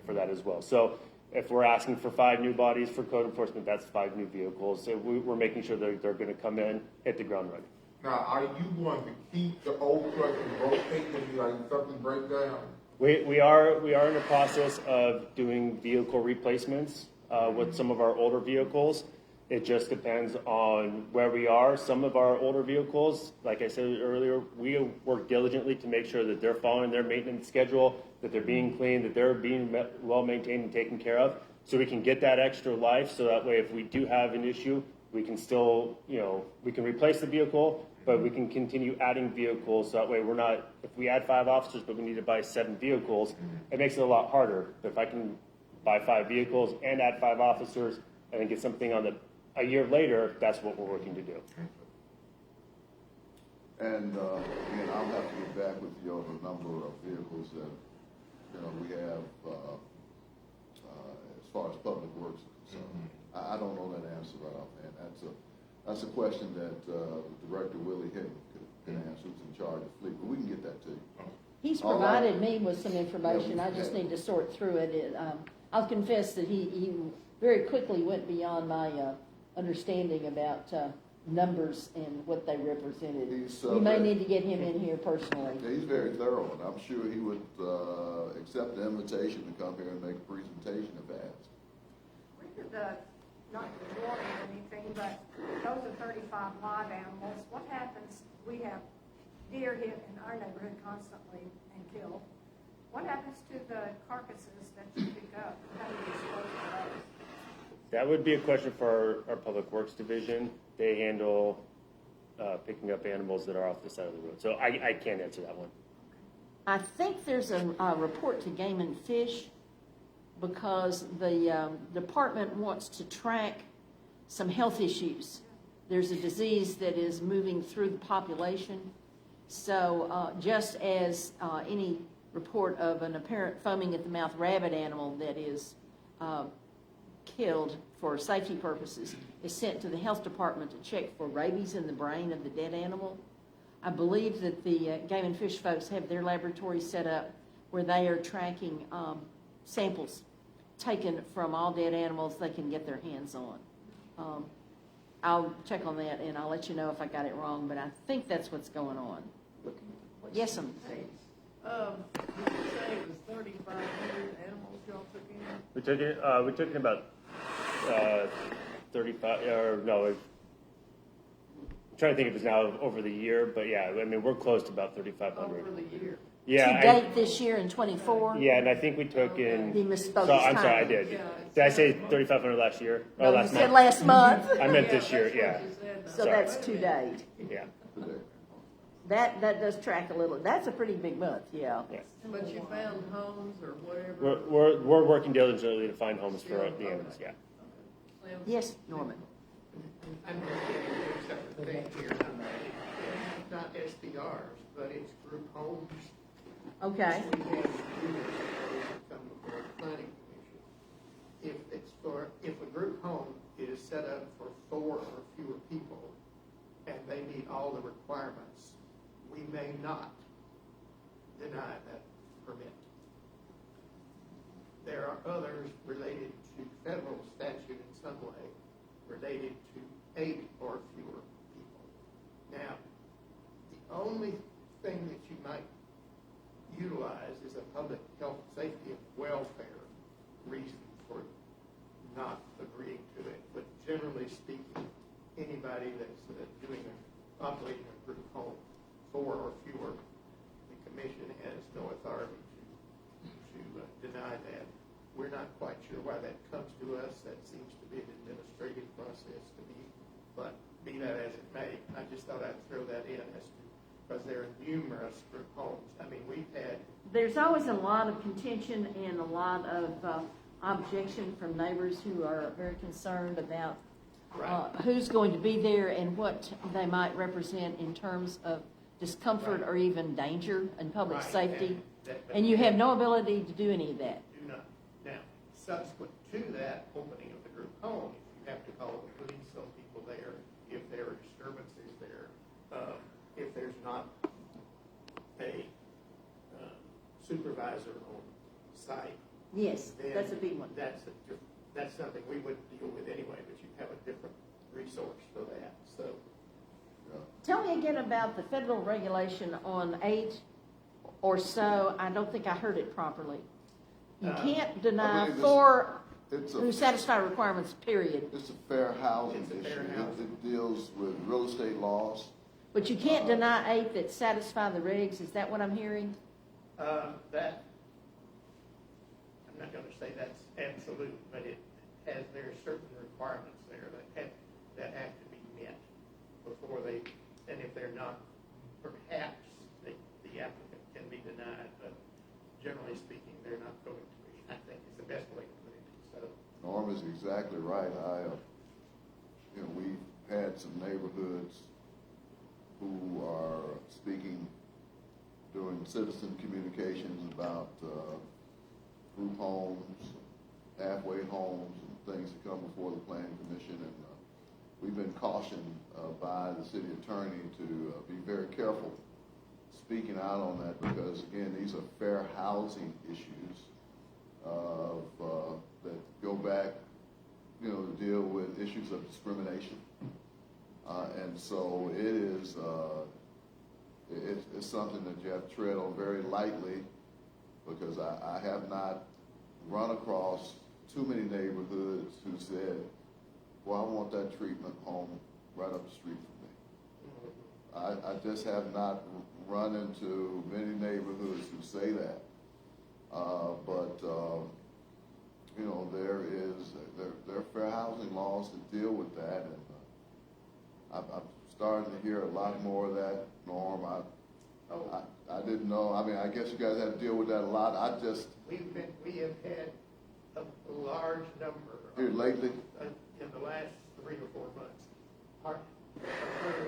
for that as well. So if we're asking for 5 new bodies for code enforcement, that's 5 new vehicles. So we're making sure that they're going to come in, hit the ground running. Now, are you going to keep the old truck and rotate them like something break down? We are in the process of doing vehicle replacements with some of our older vehicles. It just depends on where we are. Some of our older vehicles, like I said earlier, we work diligently to make sure that they're following their maintenance schedule, that they're being cleaned, that they're being well maintained and taken care of, so we can get that extra life. So that way, if we do have an issue, we can still, we can replace the vehicle, but we can continue adding vehicles. So that way, we're not, if we add 5 officers, but we need to buy 7 vehicles, it makes it a lot harder. But if I can buy 5 vehicles and add 5 officers and then get something on a year later, that's what we're working to do. And again, I'll have to get back with you on the number of vehicles that we have as far as public works is concerned. I don't know that answer right offhand. That's a question that Director Willie Hinton can answer, who's in charge of fleet. But we can get that to you. He's provided me with some information. I just need to sort through it. I'll confess that he very quickly went beyond my understanding about numbers and what they represented. We may need to get him in here personally. Yeah, he's very thorough, and I'm sure he would accept the invitation to come here and make a presentation if asked. We did not to warn or anything, but those are 35 live animals. What happens, we have deer hit in our neighborhood constantly and killed. What happens to the carcasses that you pick up? How do you dispose of those? That would be a question for our Public Works Division. They handle picking up animals that are off the side of the road. So I can't answer that one. I think there's a report to Game and Fish because the department wants to track some health issues. There's a disease that is moving through the population. So just as any report of an apparent foaming at the mouth rabbit animal that is killed for safety purposes is sent to the health department to check for rabies in the brain of the dead animal. I believe that the Game and Fish folks have their laboratory set up where they are tracking samples taken from all dead animals they can get their hands on. I'll check on that and I'll let you know if I got it wrong, but I think that's what's going on. Yes, ma'am. Did you say it was 3,500 animals y'all took in? We took in about 35, or no, I'm trying to think if it's now over the year, but yeah, I mean, we're close to about 3,500. Over the year. Yeah. To date this year in 24? Yeah, and I think we took in. He misspoke. I'm sorry, I did. Did I say 3,500 last year? No, last you said month? last month. I meant this year, yeah. So Sorry. that's to date. Yeah. That does track a little. That's a pretty big month, yeah. But you found homes or whatever? We're working diligently to find homes for the animals, yeah. Yes, Norman. I'm just getting to a separate thing here. It's not SDRs, but it's group homes. Okay. We have units that come before the planning commission. If a group home is set up for 4 or fewer people and they meet all the requirements, we may not deny that permit. There are others related to federal statute in some way related to 8 or fewer people. Now, the only thing that you might utilize is a public health, safety, and welfare reason for not agreeing to it. But generally speaking, anybody that's operating a group home, 4 or fewer, the commission has no authority to deny that. We're not quite sure why that comes to us. That seems to be an administrative process to me. But be that as it may, I just thought I'd throw that in because there are numerous group homes. I mean, There's always a lot of contention and a lot of objection from neighbors who are very concerned about Right. who's going to be there and what they might represent in terms of discomfort Right. or even danger and public Right, safety. that- And you have no ability to do any of that. Do not. Now, subsequent to that opening of the group home, you have to call the police on people there if there are disturbances there. If there's not a supervisor on site. Yes, then that's a big one. That's something we wouldn't deal with anyway, but you have a different resource for that, so. Tell me again about the federal regulation on 8 or so. I don't think I heard it properly. You can't deny believe for it's a- who satisfy requirements, period. It's a fair housing It's a issue. fair housing. It deals with real estate laws. But you can't deny 8 that satisfy the regs. Is that what I'm hearing? That, I'm not gonna say that's absolute, but there are certain requirements there that have to be met before they, and if they're not, perhaps the applicant can be denied, but generally speaking, they're not going to be. I think is the best way to put it, so. Norm is exactly right. We've had some neighborhoods who are speaking during citizen communications about group homes, halfway homes, and things that come before the planning commission. And we've been cautioned by the city attorney to be very careful speaking out on that because, again, these are fair housing issues that go back, to deal with issues of discrimination. And so it is, it's something that you have to tread on very lightly because I have not run across too many neighborhoods who said, well, I want that treatment home right up the street from me. I just have not run into many neighborhoods who say that. But there are fair housing laws that deal with that. And I'm starting to hear a lot more of that, Norm. I didn't know. I mean, I guess you guys have to deal with that a lot. We have had a large number. Here lately? In the last 3 or 4 months. Part of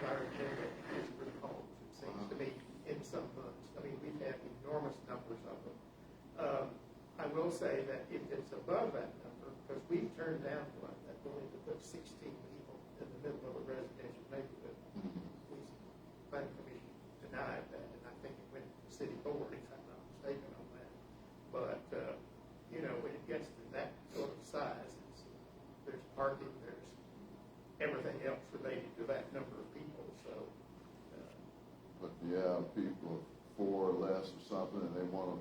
our agenda is group homes, it seems to me, in some months. I mean, we've had enormous numbers of them. I will say that if it's above that number, because we've turned down one that wanted to put 16 people in the middle of a residential neighborhood. The planning commission denied that, and I think it went to the city board, if I'm not mistaken on that. But, when it gets to that sort of size, there's parking, there's everything else related to that number of people, so. But yeah, people 4 or less or something, and they want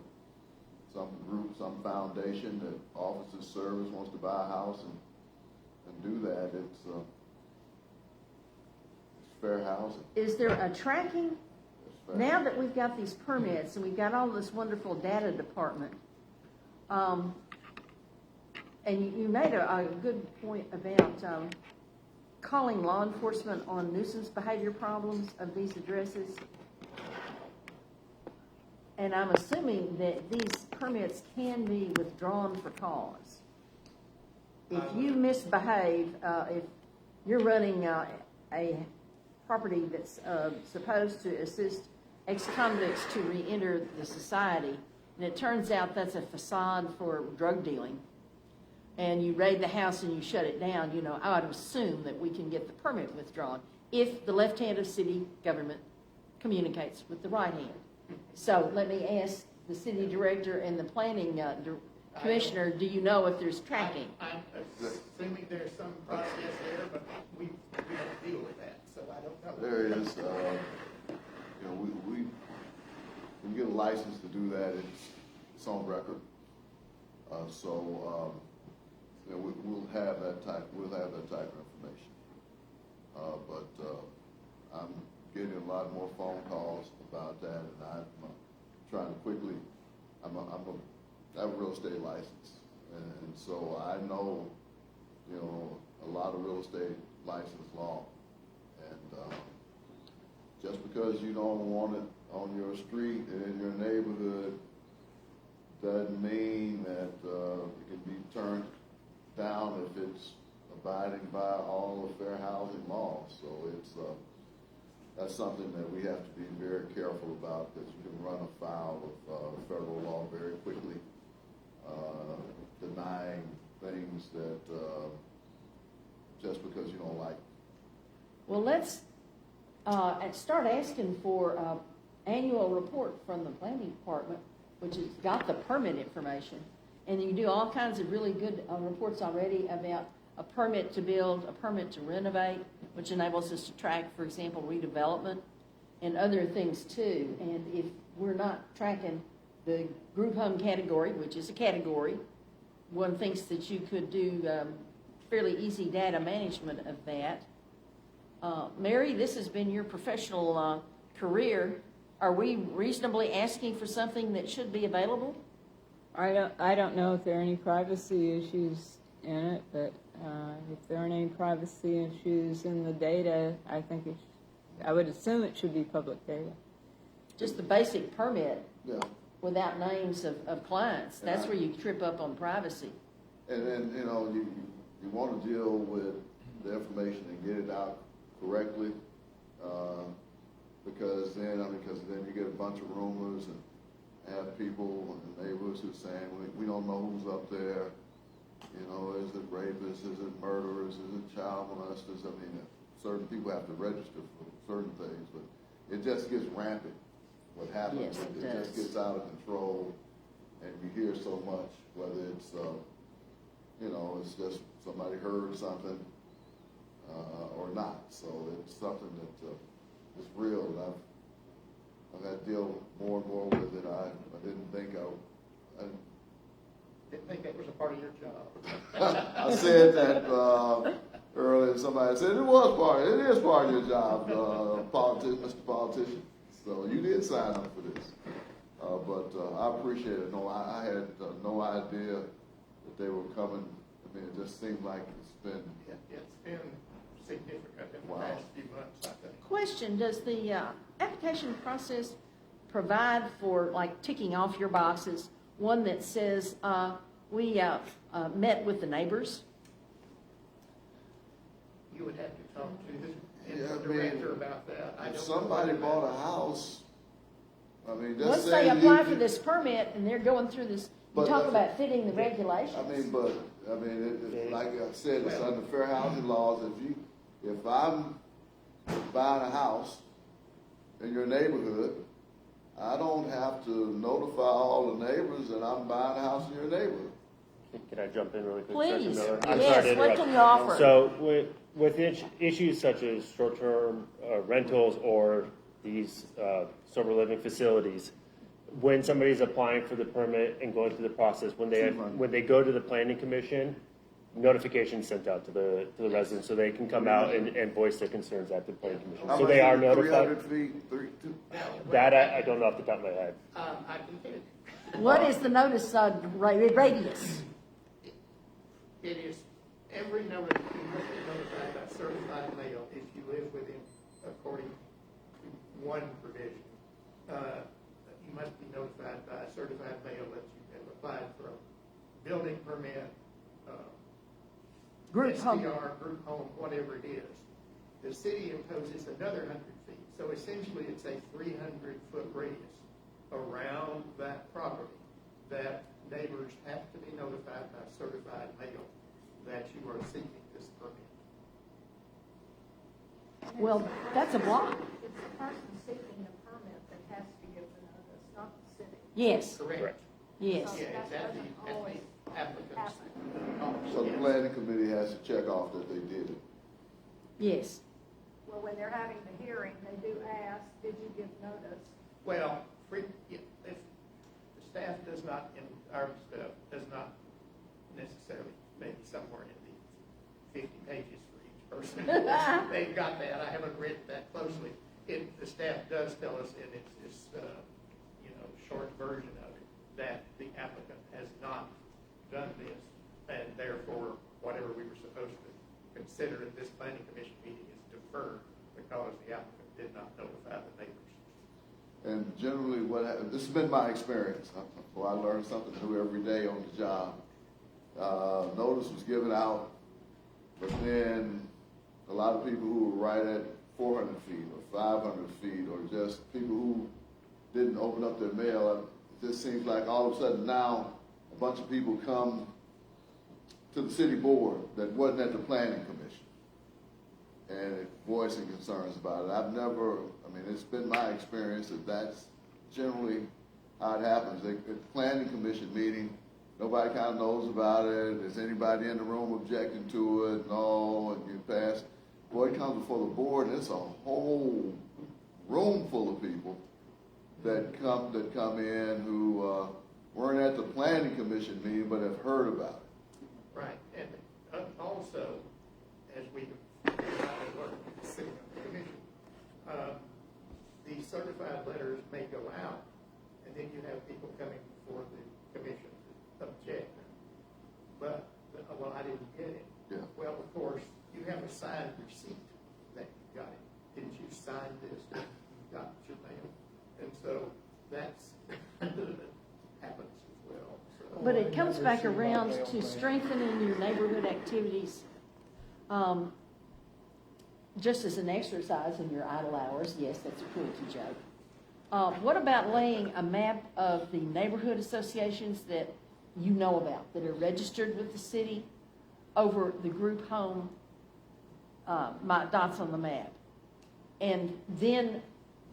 some group, some foundation that offers this service, wants to buy a house and do that. It's fair housing. Is there a tracking? It's fair. Now that we've got these permits and we've got all this wonderful data department, and you made a good point about calling law enforcement on nuisance behavior problems of these addresses. And I'm assuming that these permits can be withdrawn for cause. If you misbehave, if you're running a property that's supposed to assist ex-convicts to re-enter the society, and it turns out that's a facade for drug dealing, and you raid the house and you shut it down, I would assume that we can get the permit withdrawn if the left hand of city government communicates with the right hand. So let me ask the city director and the planning commissioner, do you know if there's tracking? I'm assuming there's some process there, but we don't deal with that, so I don't know. There is, we get a license to do that. It's on record. We'll have that type of information. But I'm getting a lot more phone calls about that, and I'm trying to quickly. I have a real estate license, and so I know, a lot of real estate license law, and just because you don't want it on your street and in your neighborhood doesn't mean that it can be turned down if it's abiding by all the fair housing laws. So it's, that's something that we have to be very careful about, because you can run afoul of federal law very quickly, denying things that just because you don't like. Well, let's start asking for annual report from the planning department, which has got the permit information. And you do all kinds of really good reports already about a permit to build, a permit to renovate, which enables us to track, for example, redevelopment and other things too. And if we're not tracking the group home category, which is a category, one thinks that you could do fairly easy data management of that. Mary, this has been your professional career. Are we reasonably asking for something that should be available? I don't know if there are any privacy issues in it, but if there aren't any privacy issues in the data, I think I would assume it should be public data. Just the basic permit, Yeah. without names of clients. That's where you trip up on privacy. And then, you know, you want to deal with the information and get it out correctly, because then you get a bunch of rumors and have people and neighbors who are saying, we don't know who's up there. You know, is it rapists, is it murderers, is it child molesters? I mean, certain people have to register for certain things, but it just gets rampant. What happens, Yes, it just gets out of control, and you hear so much, whether it's, you know, it's just somebody heard something or not. So it's something that is real, and I've had to deal more and more with it. I didn't think I Didn't think that was a part of your job. I said that earlier. Somebody said it is part of your job, Mr. Politician. So you did sign up for this. But I appreciate it. No, I had no idea that they were coming. I mean, it just seemed like it's been. It's been significant in the past few months, I think. Question, does the application process provide for, like, ticking off your boxes, one that says we met with the neighbors? You would have to talk to the director about that. If somebody bought a house, I mean, just Once say they apply for this permit and they're going through this, you But- talk about fitting the regulations. Like I said, it's under fair housing laws. If I'm buying a house in your neighborhood, I don't have to notify all the neighbors that I'm buying a house in your neighborhood. Can I jump in really quick? Please, Dr. Miller? I'm sorry to yes, what interrupt. can you offer? So with issues such as short-term rentals or these sober living facilities, when somebody's applying for the permit and going through the process, when they go to the planning commission, notification sent out to the residents so they can come out and voice their concerns at the planning commission. So they are notified. 300 feet, That I don't know off the top of my head. I can tell you. What is the notice radius? It is every notice, you must be notified by certified mail if you live within, according to one provision. You must be notified by certified mail that you have applied for a building permit, Group home. SDR, group home, whatever it is. The city imposes another 100 feet. So essentially it's a 300-foot radius around that property that neighbors have to be notified by certified mail that you are seeking this permit. Well, that's a block. It's the person seeking the permit that has to give the notice, not the city. Yes, Correct. yes. Yeah, it's at the applicant's office. So the Yes. planning committee has to check off that they did it. Yes. Well, when they're having the hearing, they do ask, did you give notice? Well, if the staff does not, and our staff does not necessarily, maybe somewhere in the 50 pages for each person. They've got that. I haven't read that closely. The staff does tell us, and it's this, short version of it, that the applicant has not done this, and therefore, whatever we were supposed to consider at this planning commission meeting is deferred because the applicant did not notify the neighbors. And generally what happens, this has been my experience, I learn something new every day on the job. Notice was given out, But then a lot of people who were right at 400 feet or 500 feet, or just people who didn't open up their mail, it just seems like all of a sudden now a bunch of people come to the city board that wasn't at the planning commission and voicing concerns about it. It's been my experience that that's generally how it happens. At the planning commission meeting, nobody kind of knows about it. Is anybody in the room objecting to it? No, and you pass. Boy, it comes before the board, and it's a whole room full of people that come in who weren't at the planning commission meeting but have heard about it. Right, and also, as we learned sitting on the commission, the certified letters may go out, and then you have people coming before the commission to object. But, well, I didn't get it. Yeah. Well, of course, you have a signed receipt that you got it. Didn't you sign this? You got your mail. And so that's happens as well. So. But it comes back around to strengthening your neighborhood activities, just as an exercise in your idle hours. Yes, that's a cruelty joke. What about laying a map of the neighborhood associations that you know about, that are registered with the city, over the group home, my dots on the map? And then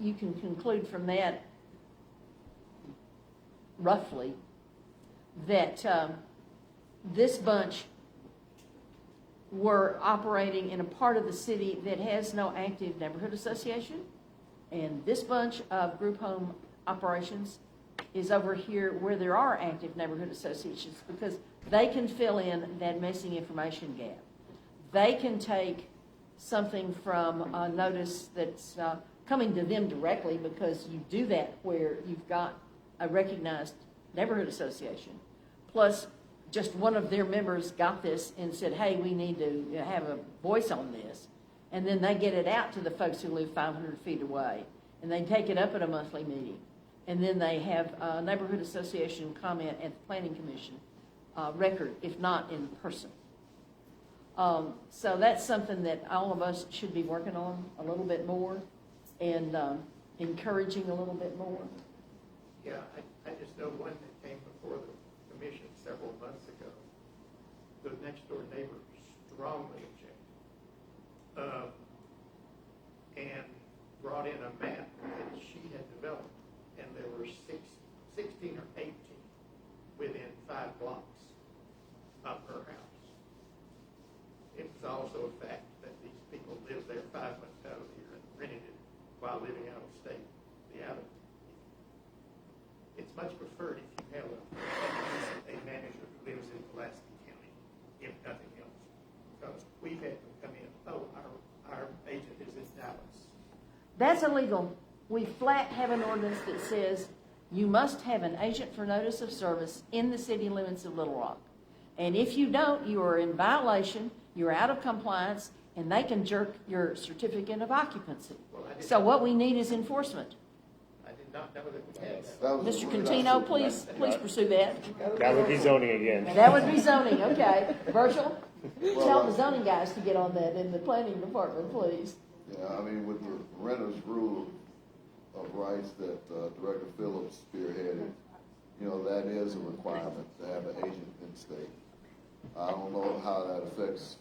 you can conclude from that, roughly, that this bunch were operating in a part of the city that has no active neighborhood association, and this bunch of group home operations is over here where there are active neighborhood associations, because they can fill in that missing information gap. They can take something from a notice that's coming to them directly, because you do that where you've got a recognized neighborhood association, plus just one of their members got this and said, hey, we need to have a voice on this. And then they get it out to the folks who live 500 feet away, and they take it up at a monthly meeting. And then they have a neighborhood association comment at the planning commission record, if not in person. So that's something that all of us should be working on a little bit more, and encouraging a little bit more. Yeah, I just know one that came before the commission several months ago. The next door neighbor strongly objected, and brought in a map that she had developed, and there were 16 or 18 within 5 blocks of her house. It was also a fact that these people lived there 5 months out of the year and rented it while living out of state. It's much preferred if you have a manager who lives in Pulaski County, if nothing else. Because we've had them come in, our agent is in Dallas. That's illegal. We flat have an ordinance that says you must have an agent for notice of service in the city limits of Little Rock. And if you don't, you are in violation, you're out of compliance, and they can jerk your certificate of occupancy. Well, so what we need is enforcement. I did not know that we had that. Mr. Contino, please pursue that. That would be zoning again. That would be zoning, okay. Virgil, tell the zoning guys to get on that in the planning department, please. Yeah, with the renter's rule of rights that Director Phillips spearheaded, that is a requirement to have an agent in state. I don't know how that affects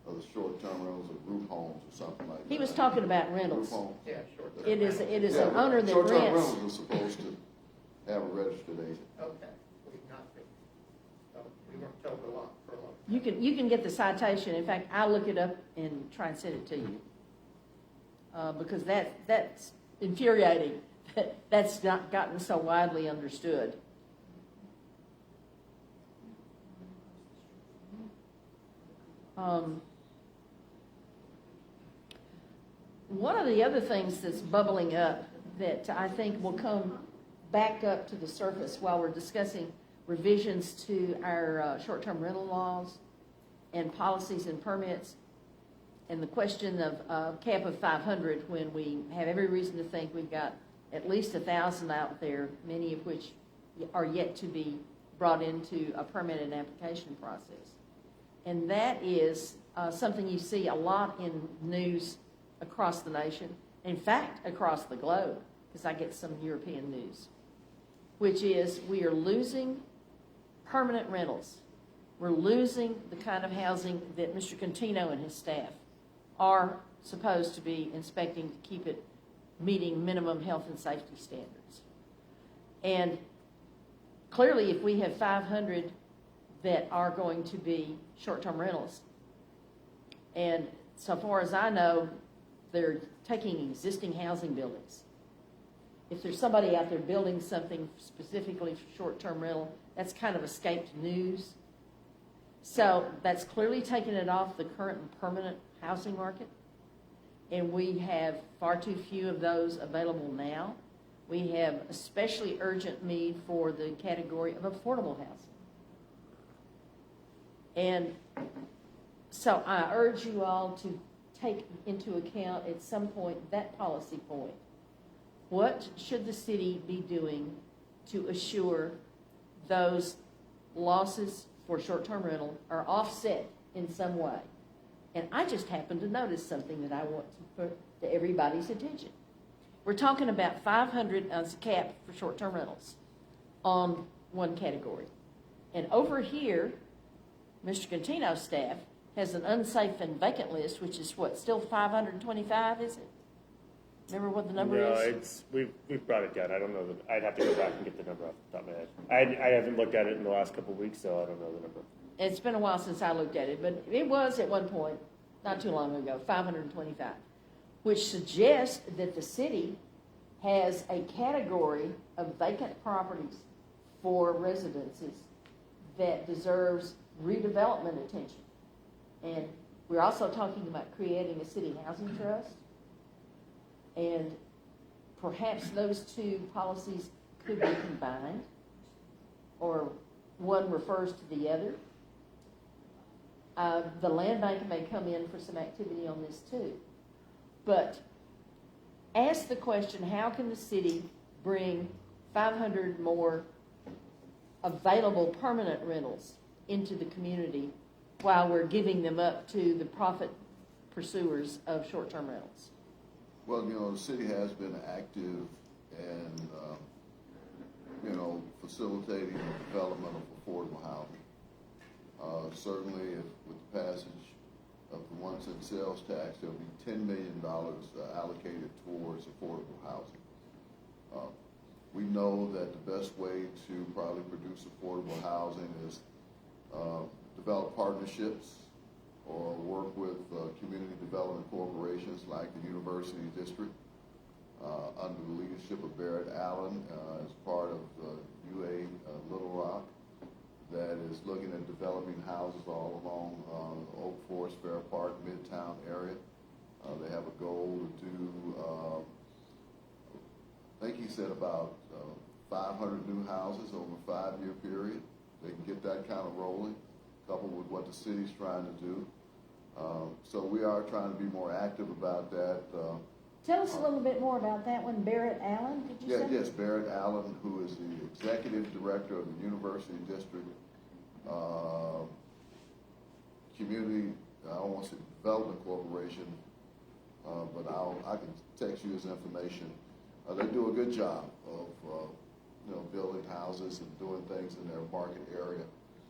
the short-term rentals of group homes or something like that. He was talking about rentals. Group homes. Yeah, short-term. It is an owner that Short-term rents. rentals are supposed to have a registered agent. Okay, we've not been, we weren't told a lot for a long time. You can get the citation. In fact, I'll look it up and try and send it to you. Because that's infuriating. That's not gotten so widely understood. One of the other things that's bubbling up that I think will come back up to the surface while we're discussing revisions to our short-term rental laws and policies and permits, and the question of cap of 500, when we have every reason to think we've got at least 1,000 out there, many of which are yet to be brought into a permit and application process. And that is something you see a lot in news across the nation, in fact, across the globe, because I get some European news, which is we are losing permanent rentals. We're losing the kind of housing that Mr. Contino and his staff are supposed to be inspecting to keep it meeting minimum health and safety standards. And clearly, if we have 500 that are going to be short-term rentals, and so far as I know, they're taking existing housing buildings. If there's somebody out there building something specifically for short-term rental, that's kind of escaped news. So that's clearly taken it off the current and permanent housing market. And we have far too few of those available now. We have especially urgent need for the category of affordable housing. And so I urge you all to take into account at some point that policy point. What should the city be doing to assure those losses for short-term rental are offset in some way? And I just happened to notice something that I want to put to everybody's attention. We're talking about 500 as a cap for short-term rentals on one category. And over here, Mr. Contino's staff has an unsafe and vacant list, which is what, still 525, is it? Remember what the number is? No, we've brought it down. I don't know. I'd have to go back and get the number off the top of my head. I haven't looked at it in the last couple of weeks, so I don't know the number. It's been a while since I looked at it, but it was at one point, not too long ago, 525, which suggests that the city has a category of vacant properties for residences that deserves redevelopment attention. And we're also talking about creating a city housing trust. And perhaps those two policies could be combined, or one refers to the other. The land bank may come in for some activity on this too. But ask the question, how can the city bring 500 more available permanent rentals into the community while we're giving them up to the profit pursuers of short-term rentals? Well, the city has been active in, facilitating the development of affordable housing. Certainly, with the passage of the 1 cent sales tax, there will be $10 million allocated towards affordable housing. We know that the best way to probably produce affordable housing is develop partnerships or work with community development corporations like the University District under the leadership of Barrett Allen as part of UA Little Rock, that is looking at developing houses all along Oak Forest, Fair Park, Midtown area. They have a goal to do, I think he said about 500 new houses over a 5-year period. They can get that kind of rolling, coupled with what the city's trying to do. So we are trying to be more active about that. Tell us a little bit more about that one. Barrett Allen, did you say? Yes, Barrett Allen, who is the executive director of the University District Community, I don't want to say Development Corporation, but I can text you his information. They do a good job of building houses and doing things in their market area.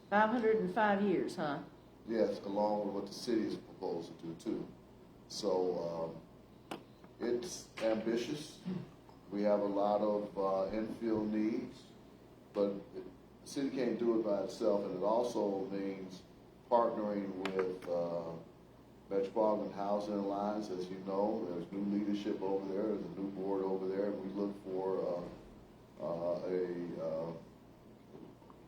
505 years, huh? Yes, along with what the city is proposed to do too. So it's ambitious. We have a lot of infill needs, but the city can't do it by itself, and it also means partnering with Metropolitan Housing Alliance. As you know, there's new leadership over there, there's a new board over there, and we look for a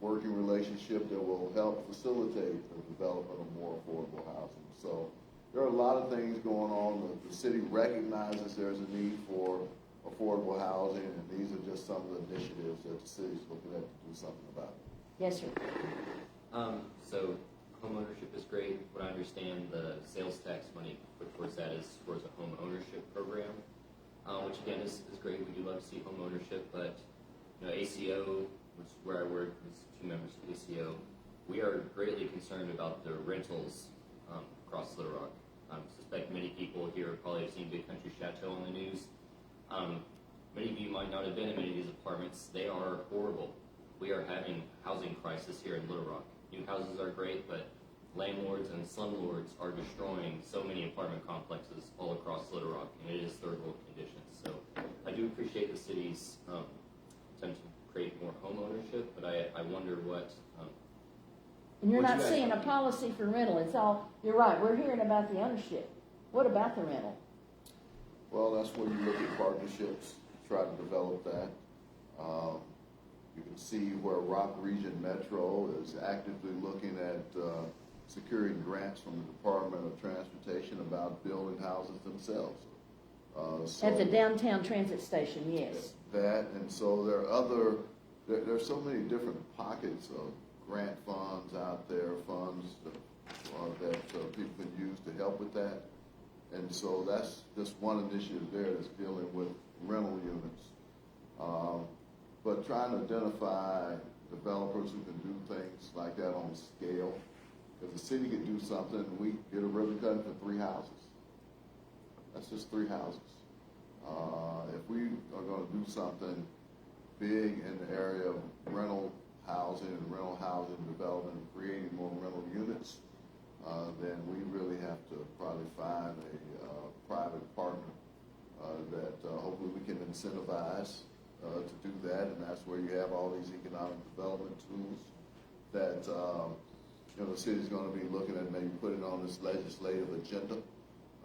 working relationship that will help facilitate the development of more affordable housing. So there are a lot of things going on. The city recognizes there's a need for affordable housing, and these are just some of the initiatives that the city's looking at to do something about it. Yes, sir. So homeownership is great. What I understand, the sales tax money put towards that is towards a home ownership program, which again is great. We do love to see home ownership, but ACO, which is where I work, is 2 members of ACO. we are greatly concerned about the rentals across Little Rock. I suspect many people here probably have seen Big Country Chateau on the news. Many of you might not have been in many of these apartments. They are horrible. We are having housing crisis here in Little Rock. New houses are great, but landlords and slumlords are destroying so many apartment complexes all across Little Rock, and it is third world conditions. So I do appreciate the city's attempt to create more home ownership, but I wonder what... And you're what not you guys seeing a think. policy for rental, it's all, you're right, we're hearing about the ownership. What about the rental? Well, that's where you look at partnerships, try to develop that. You can see where Rock Region Metro is actively looking at securing grants from the Department of Transportation about building houses themselves. At the downtown transit station, yes. That, and so there are there's so many different pockets of grant funds out there, funds that people can use to help with that. And so that's just one initiative there that's dealing with rental units. But trying to identify developers who can do things like that on scale. If the city could do something, we get a ribbon cutting for 3 houses. That's just 3 houses. If we are going to do something big in the area of rental housing and rental housing development, creating more rental units, then we really have to probably find a private partner that hopefully we can incentivize to do that, and that's where you have all these economic development tools that the city's going to be looking at, maybe putting on this legislative agenda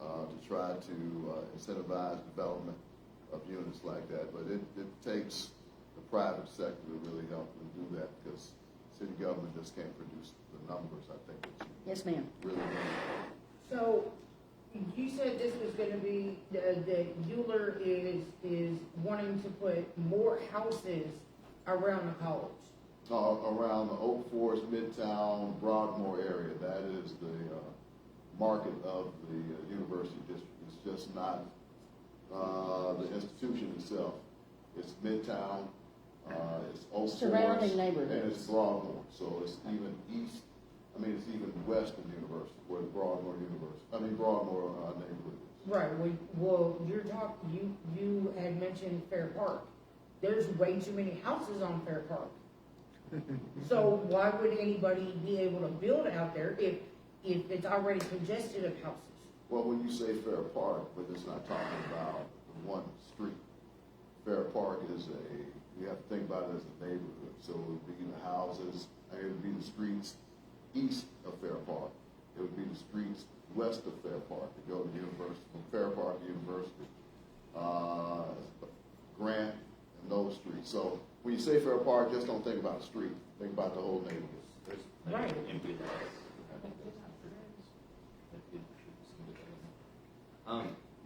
to try to incentivize development of units like that. But it takes the private sector to really help them do that, because city government just can't produce the numbers, I think, that you Yes, ma'am. really need. So, you said this was gonna be, that Euler is wanting to put more houses around the college. Around the Oak Forest, Midtown, Broadmoor area, that is the market of the university district. It's just not the institution itself. It's Midtown, it's Oak Forest. Surrounding neighborhoods. And it's Broadmoor, so it's even east, it's even west of the university, where the Broadmoor neighborhood is. Right, well, you had mentioned Fair Park. There's way too many houses on Fair Park. So why would anybody be able to build out there if it's already congested of houses? Well, when you say Fair Park, but it's not talking about one street. Fair Park is you have to think about it as a neighborhood. So it would be the houses, it would be the streets east of Fair Park. It would be the streets west of Fair Park to go to the university, from Fair Park to University, Grant, and those streets. So when you say Fair Park, just don't think about a street. Think about the whole neighborhood. There's Right. empty lots.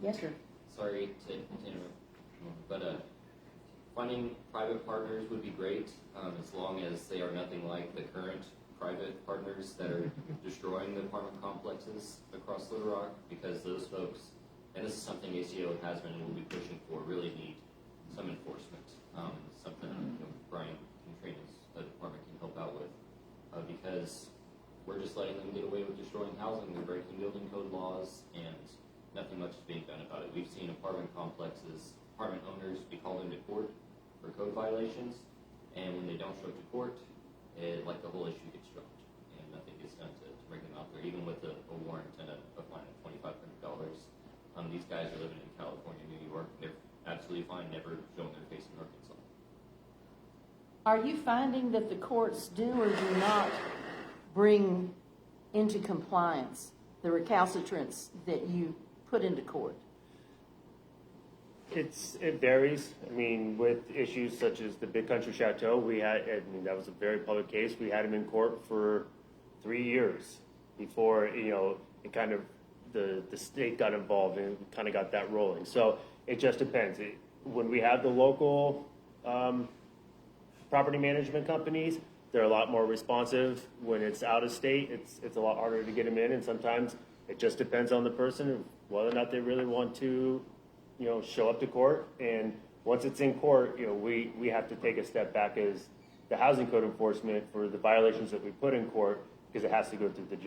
Yes, sir. Sorry to interrupt, but finding private partners would be great, as long as they are nothing like the current private partners that are destroying the apartment complexes across Little Rock, because those folks, and this is something ACO has been and will be pushing for, really need some enforcement. Something Brian Contrina's department can help out with, because we're just letting them get away with destroying housing. They're breaking building code laws, and nothing much is being done about it. We've seen apartment complexes, apartment owners be called into court for code violations, and when they don't show up to court, the whole issue gets dropped, and nothing gets done to bring them out there, even with a warrant and a fine of $2,500. These guys are living in California, New York. They're absolutely fine, never showing their face in Arkansas. Are you finding that the courts do or do not bring into compliance the recalcitrants that you put into court? It varies. With issues such as the Big Country Chateau, that was a very public case. We had him in court for 3 years before, it kind of, the state got involved and kind of got that rolling. So it just depends. When we have the local property management companies, they're a lot more responsive. When it's out of state, it's a lot harder to get them in, and sometimes it just depends on the person, whether or not they really want to show up to court. And once it's in court, we have to take a step back as the housing code enforcement for the violations that we put in court, because it has to go through the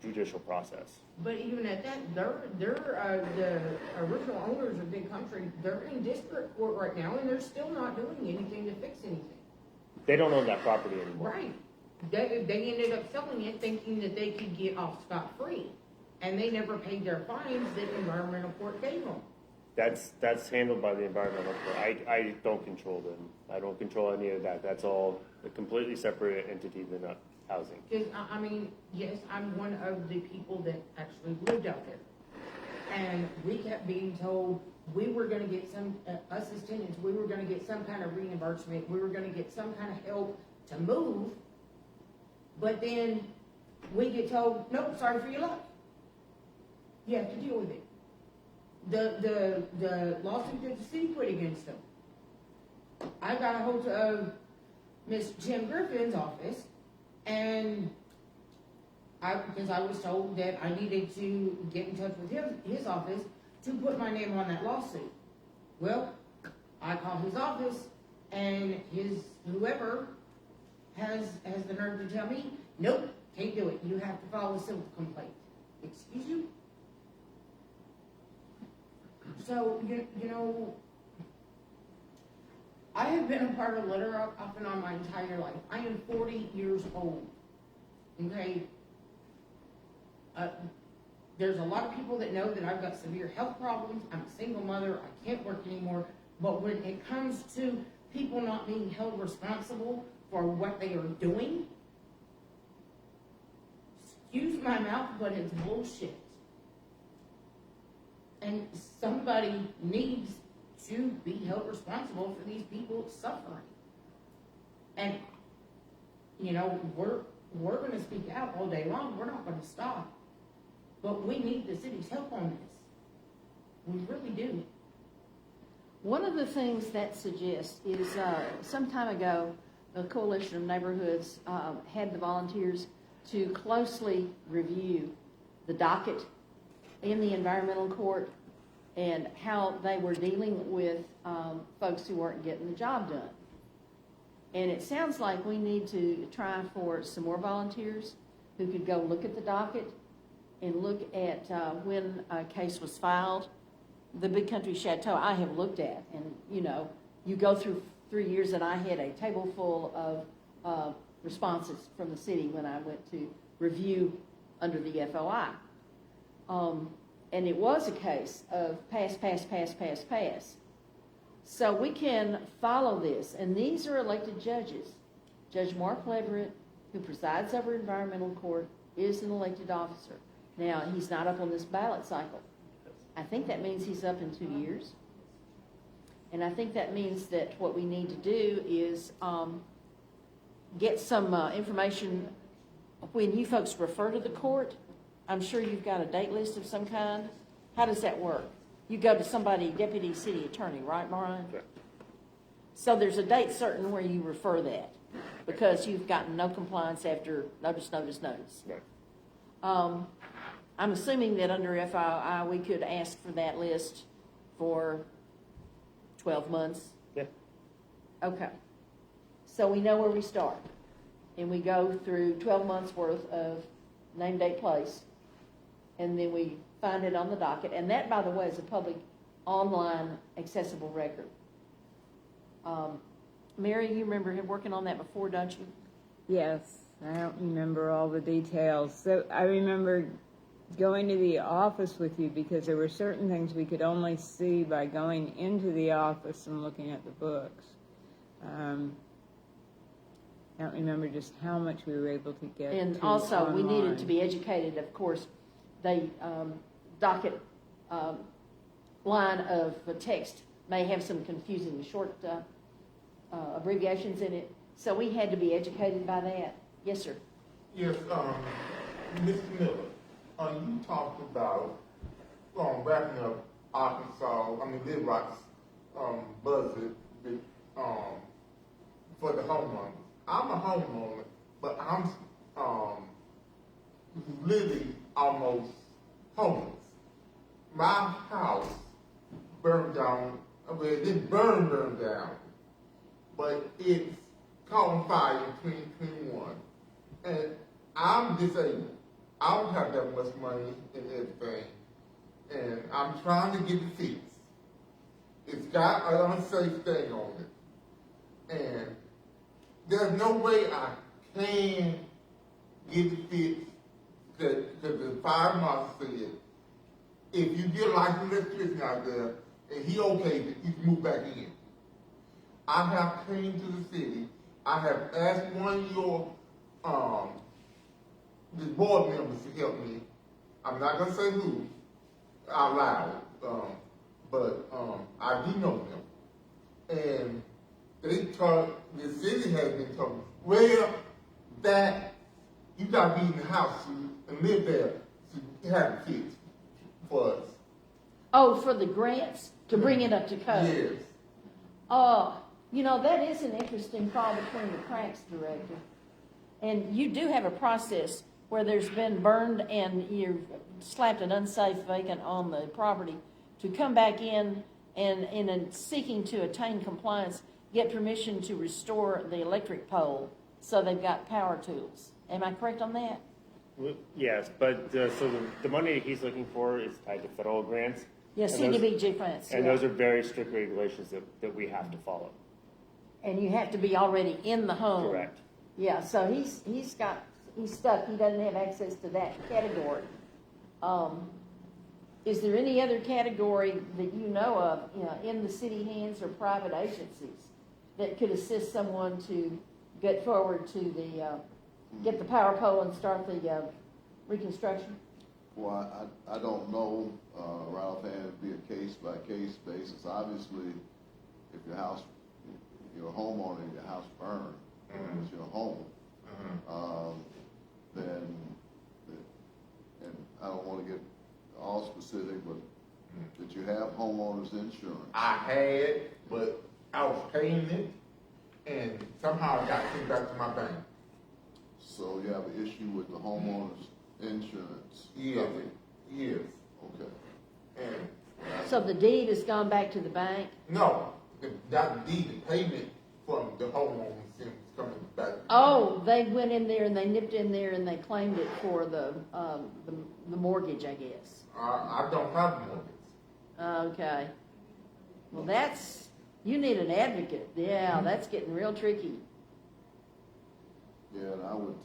judicial process. But even at that, the original owners of Big Country, they're in district court right now, and they're still not doing anything to fix anything. They don't own that property anymore. Right. They ended up selling it thinking that they could get off scot-free, and they never paid their fines that environmental court gave them. That's handled by the environmental court. I don't control them. I don't control any of that. That's all a completely separate entity than housing. Because, I mean, yes, I'm one of the people that actually lived out there. And we kept being told we were gonna get some, us as tenants, we were gonna get some kind of reimbursement, we were gonna get some kind of help to move. But then we get told, nope, sorry for your luck. You have to deal with it. The lawsuit that the city put against them. I got a hold of Miss Jim Griffin's office, and because I was told that I needed to get in touch with his office to put my name on that lawsuit. Well, I call his office, and whoever has the nerve to tell me, nope, can't do it. You have to file a civil complaint. Excuse you? So, you know, I have been a part of litter up and on my entire life. I am 40 years old. Okay? There's a lot of people that know that I've got severe health problems. I'm a single mother. I can't work anymore. But when it comes to people not being held responsible for what they are doing, excuse my mouth, but it's bullshit. And somebody needs to be held responsible for these people suffering. And, you know, we're going to speak out all day long. We're not going to stop. But we need the city's help on this. We really do. One of the things that suggests is some time ago, the Coalition of Neighborhoods had the volunteers to closely review the docket in the environmental court and how they were dealing with folks who weren't getting the job done. And it sounds like we need to try for some more volunteers who could go look at the docket and look at when a case was filed. The Big Country Chateau I have looked at, and you know, you go through 3 years, and I had a table full of responses from the city when I went to review under the FOI. And it was a case of pass. So we can follow this, and these are elected judges. Judge Mark Leverett, who presides over environmental court, is an elected officer. Now, he's not up on this ballot cycle. I think that means he's up in 2 years. And I think that means that what we need to do is get some information when you folks refer to the court. I'm sure you've got a date list of some kind. How does that work? You go to somebody, deputy city attorney, right, Brian? Okay. So there's a date certain where you refer that because you've gotten no compliance after notice. Right. I'm assuming that under FII we could ask for that list for 12 months. Yeah. Okay. So we know where we start. And we go through 12 months worth of name, date, place. And then we find it on the docket. And that, by the way, is a public online accessible record. Mary, you remember him working on that before, don't you? Yes, I don't remember all the details. So I remember going to the office with you because there were certain things we could only see by going into the office and looking at the books. I don't remember just how much we were able to get. And to also, online. we needed to be educated. Of course, the docket line of the text may have some confusing short abbreviations in it. So we had to be educated by that. Yes, sir. Yes, Mr. Miller, you talked about wrapping up Arkansas, Little Rock's budget for the homeowners. I'm a homeowner, but I'm living almost homeless. My house burned down. Well, it didn't burn down, but it's caught on fire in 2021, and I'm disabled. I don't have that much money and everything, and I'm trying to get it fixed. It's got an unsafe thing on it, and there's no way I can get it fixed because the fire marshal said, if you get a licensed electrician out there and he okays it, you can move back in. I have came to the city. I have asked one of your the board members to help me. I'm not gonna say who out loud, but I do know them, and they told the city has been told, well, that you gotta be in the house and live there to have it fixed for us. Oh, for the grants, to bring it up to code? Yes. You know, that is an interesting fall between the cracks, Director. And you do have a process where there's been burned and you've slapped an unsafe vacant on the property to come back in and in seeking to attain compliance, get permission to restore the electric pole so they've got power tools. Am I correct on that? Yes, but so the money he's looking for is tied to federal grants. Yes, and CDBG funds. And yeah. those are very strict regulations that we have to follow. And you have to be already in the home. Correct. Yeah, so he's stuck. He doesn't have access to that category. Is there any other category that you know of, in the city hands or private agencies that could assist someone to get forward to get the power pole and start the reconstruction? Well, I don't know, right offhand, it'd be a case-by-case basis. Obviously, if your homeowner, your house burned, it's your home, then, and I don't want to get all specific, but did you have homeowners insurance? I had, but I was paying it, and somehow it got sent back to my bank. So you have an issue with the homeowner's insurance? Yes, yes. Okay. And So the deed has gone back to the bank? no, that deed, the payment from the homeowner was coming back. Oh, they went in there and they nipped in there and they claimed it for the mortgage, I guess. I don't have a mortgage. Okay. Well, you need an advocate. Yeah, that's getting real tricky. Yeah, and I would,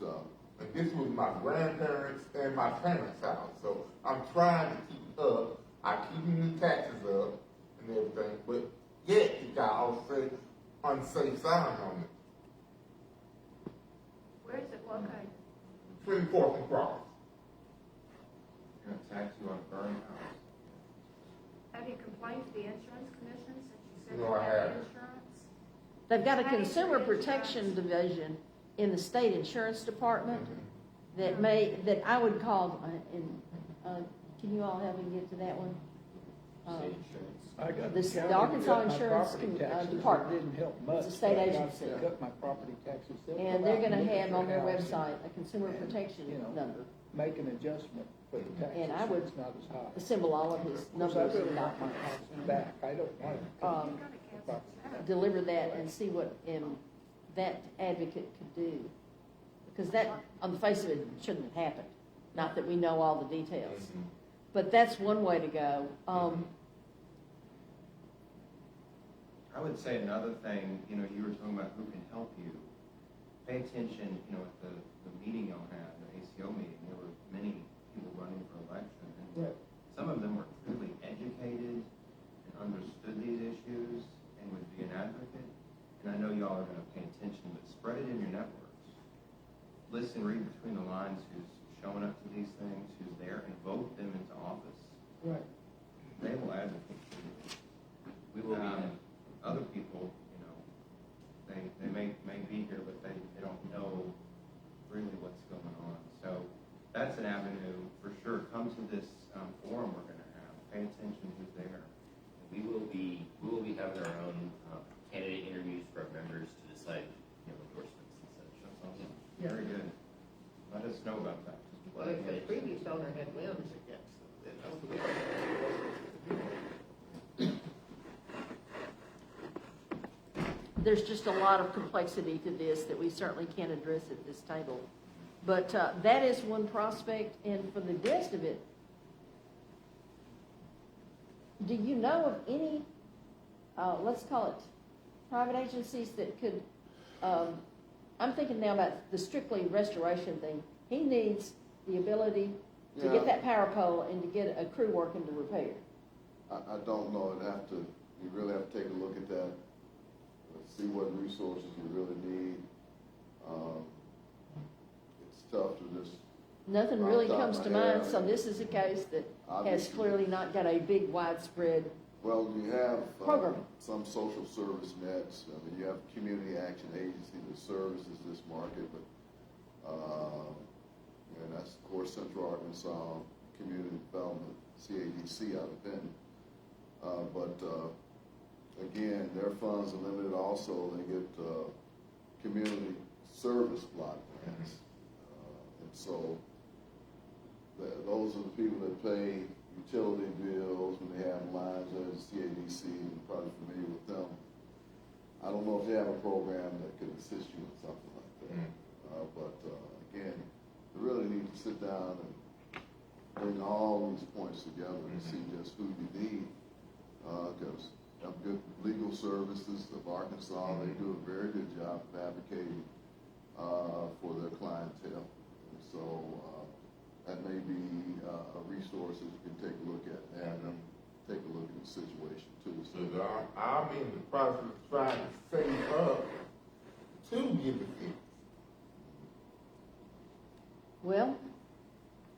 And this was my grandparents' and my parents' house, so I'm trying to keep it up. I keep the taxes up and everything, but yet it got also unsafe sign on it. Where is it located? 24th and Cross. Gonna tax you on a burn house. Have you complained to the insurance commission since you said No, you I have haven't. insurance? They've got a How do you consumer get protection insurance? division in the state insurance department Mm-hmm. that I would call, can you all help me get to that one? State insurance. I got This- the the county Arkansas cut my Insurance property taxes. Department. It didn't help much. It's a state but I got agency. to cut my property taxes. They'll And come they're out gonna look at have your on their house website a consumer and, protection you know, number. make an adjustment for the taxes. And I so would it's not as high. Assemble all of his Of course, I numbers really and want my house back. I don't want to cut um, the property. deliver that and see what that advocate could do. Because that, on the face of it, shouldn't have happened. Not that we know all the details. But that's one way to go. I would say another thing, you were talking about who can help you. Pay attention, at the meeting y'all had, the ACO meeting, there were many people running for election. And Right. some of them were clearly educated and understood these issues and would be an advocate. And I know y'all are going to pay attention, but spread it in your networks. Listen, read between the lines who's showing up to these things, who's there, and vote them into office. Right. They will advocate for you. We will be, Other people, they may be here, but they don't know really what's going on. So that's an avenue for sure. Come to this forum we're going to have. Pay attention who's there. we will be having our own candidate interviews for our members to decide, endorsements and such. That's awesome. Yeah. Very good. Let us know about that. Well, if the previous owner had limbs against them, then there's just a lot of complexity to this that we certainly can't address at this table. But that is one prospect, and for the rest of it, do you know of any, let's call it, private agencies that could, I'm thinking now about the strictly restoration thing. He needs the ability to get that power pole and to get a crew working to repair. I don't know, you really have to take a look at that, see what resources you really need. It's tough to just. Nothing really comes to mind, so this is a case that has Obviously. clearly not got a big widespread. Well, you have Program. some social service nets. I mean, you have Community Action Agency that services this market, but and that's of course Central Arkansas Community Development, CADC out of Benton. But again, their funds are limited. Also, they get community service block grants, and so those are the people that pay utility bills when they have lines at the CADC. You're probably familiar with them. I don't know if they have a program that could assist you with something like that. But again, you really need to sit down and bring all these points together and see just who you need. Because good legal services of Arkansas, they do a very good job of advocating for their clientele. And so that may be a resource that you can take a look at and take a look at the situation too. So I'm in the process of trying to save up to get it fixed. Well,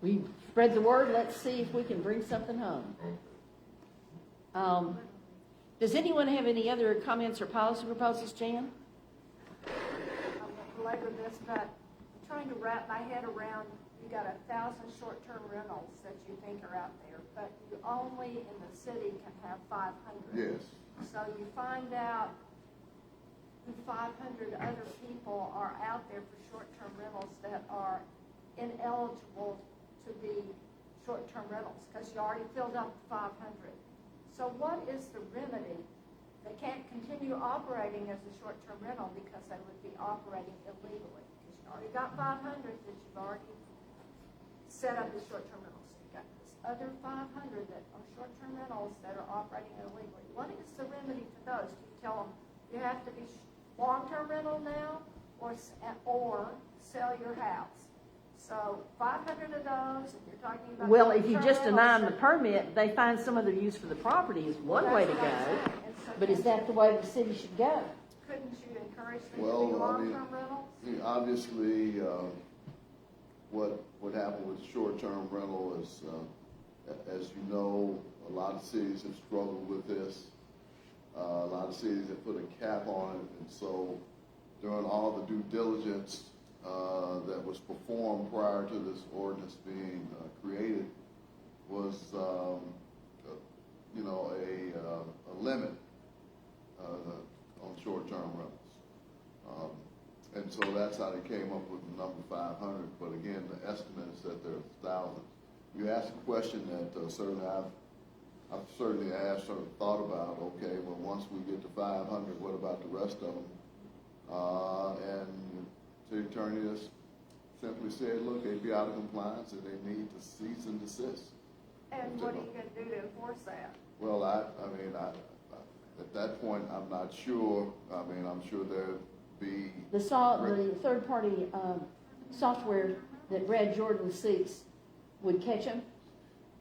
we spread the word. Let's see if we can bring something home. Does anyone have any other comments or policy proposals, Jan? I won't belabor this, but I'm trying to wrap my head around, you got 1,000 short-term rentals that you think are out there, but you only in the city can have 500. yes. So you find out who 500 other people are out there for short-term rentals that are ineligible to be short-term rentals, because you already filled up the 500. So what is the remedy? They can't continue operating as a short-term rental because they would be operating illegally. Because you already got 500 that you've already set up as short-term rentals. So you got this other 500 that are short-term rentals that are operating illegally. What is the remedy for those? Do you tell them you have to be long-term rental now, or sell your house? So 500 of those, and you're talking about. Well, if you short-term just deny them rentals, the permit, they find some other use for the property is one way to that's what I'm go. saying. And so But is that the way the city should go? couldn't you encourage them to Well, be I mean, long-term rentals? Obviously, what happened with short-term rental is, as you know, a lot of cities have struggled with this. A lot of cities have put a cap on it, and so during all the due diligence that was performed prior to this ordinance being created was, a limit on short-term rentals. And so that's how they came up with the number 500. But again, the estimate is that there's thousands. You asked a question that certainly I've certainly asked or thought about. Okay, well, once we get to 500, what about the rest of them? And the attorney has simply said, look, they'd be out of compliance and they need to cease and desist. And what are you going to do to enforce that? Well, I mean, at that point, I'm not sure. I mean, I'm sure there'd be. The third-party software that Brad Jordan seeks would catch them.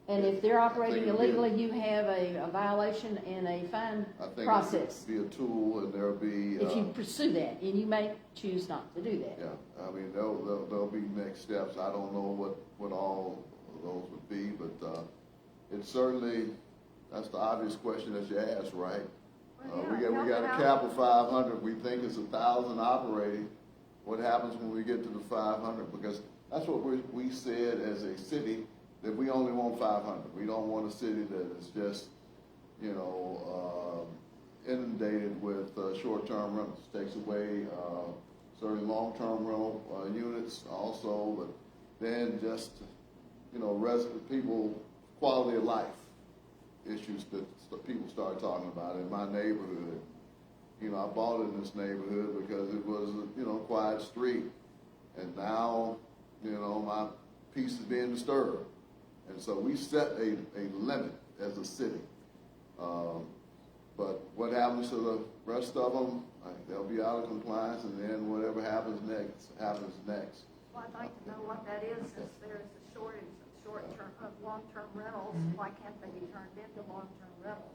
And if they're operating it'll be illegally, you have a violation and a fine I think process. it'll be a tool, and there'll be. If you pursue that, and you may choose not to do that. Yeah, I mean, there'll be next steps. I don't know what all of those would be, but it's certainly, that's the obvious question that you asked, right? We got a cap of 500. We think it's 1,000 operating. What happens when we get to the 500? Because that's what we said as a city, that we only want 500. We don't want a city that is just, inundated with short-term rentals. Takes away certainly long-term rental units also, but then just, resident people, quality of life issues that people start talking about. In my neighborhood, I bought in this neighborhood because it was a, quiet street. And now, my peace is being disturbed. And so we set a limit as a city. But what happens to the rest of them, they'll be out of compliance, and then whatever happens next, happens next. Well, I'd like to know what that is, since there's a shortage of long-term rentals. Why can't they be turned into long-term rentals?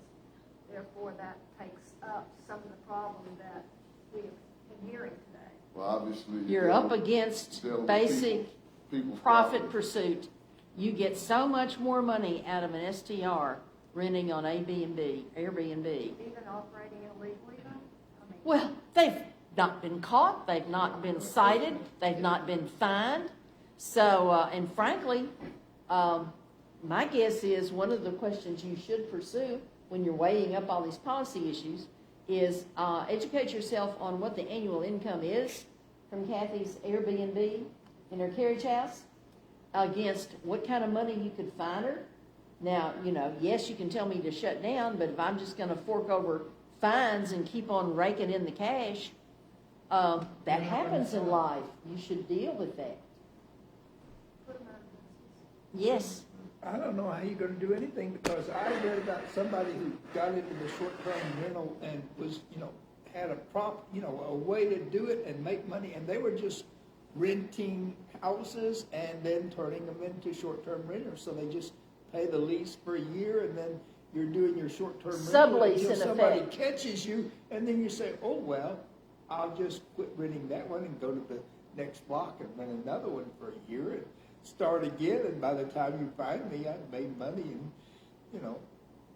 Therefore, that takes up some of the problem that we've been hearing today. Well, obviously. You're up against basic people's profit property. pursuit. You get so much more money out of an STR renting on Airbnb. Even operating illegally, then? I mean, Well, they've not been caught, they've not been cited, they've not been fined. So, and frankly, my guess is one of the questions you should pursue when you're weighing up all these policy issues is educate yourself on what the annual income is from Kathy's Airbnb in her carriage house against what kind of money you could fine her. Now, yes, you can tell me to shut down, but if I'm just going to fork over fines and keep on raking in the cash, that happens in life. You should deal with that. put them out of business. Yes. I don't know how you're gonna do anything, because I read about somebody who got into the short-term rental and was, had a way to do it and make money, and they were just renting houses and then turning them into short-term renters. So they just pay the lease for a year, and then you're doing your short-term rental Sublease until in somebody effect. catches you, and then you say, oh, well, I'll just quit renting that one and go to the next block and rent another one for a year and start again. And by the time you find me, I've made money and,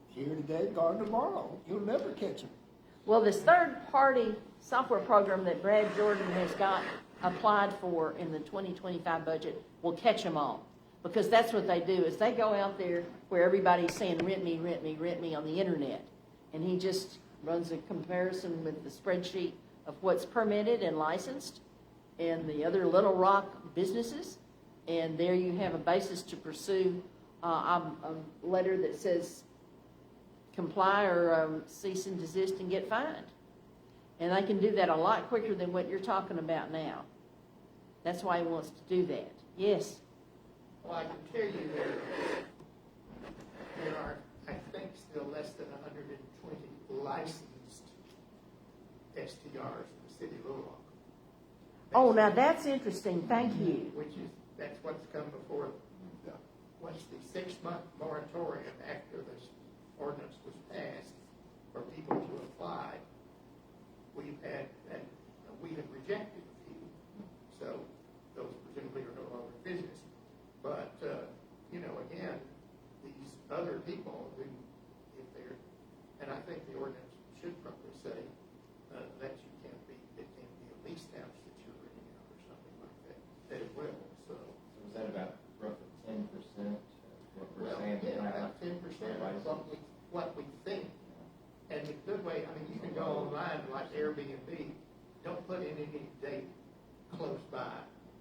here today, gone tomorrow. You'll never catch them. Well, this third-party software program that Brad Jordan has got applied for in the 2025 budget will catch them all. Because that's what they do, is they go out there where everybody's saying, rent me, rent me, rent me on the internet. And he just runs a comparison with the spreadsheet of what's permitted and licensed and the other Little Rock businesses. And there you have a basis to pursue a letter that says comply or cease and desist and get fined. And they can do that a lot quicker than what you're talking about now. That's why he wants to do that. Yes? Well, I can tell you there are, I think, still less than 120 licensed STRs in the city of Little Rock. Oh, now that's interesting. Thank you. That's what's come before. Once the 6-month moratorium after this ordinance was passed for people to apply, we have rejected a few. So those presumably are no longer in business. But, again, these other people who, if they're, and I think the ordinance should probably say that it can't be a leased house that you're renting out or something like that as well. So is that about roughly 10% of what we're saying? about 10% of what we think. And the good way, you can go online like Airbnb, don't put in any date close by.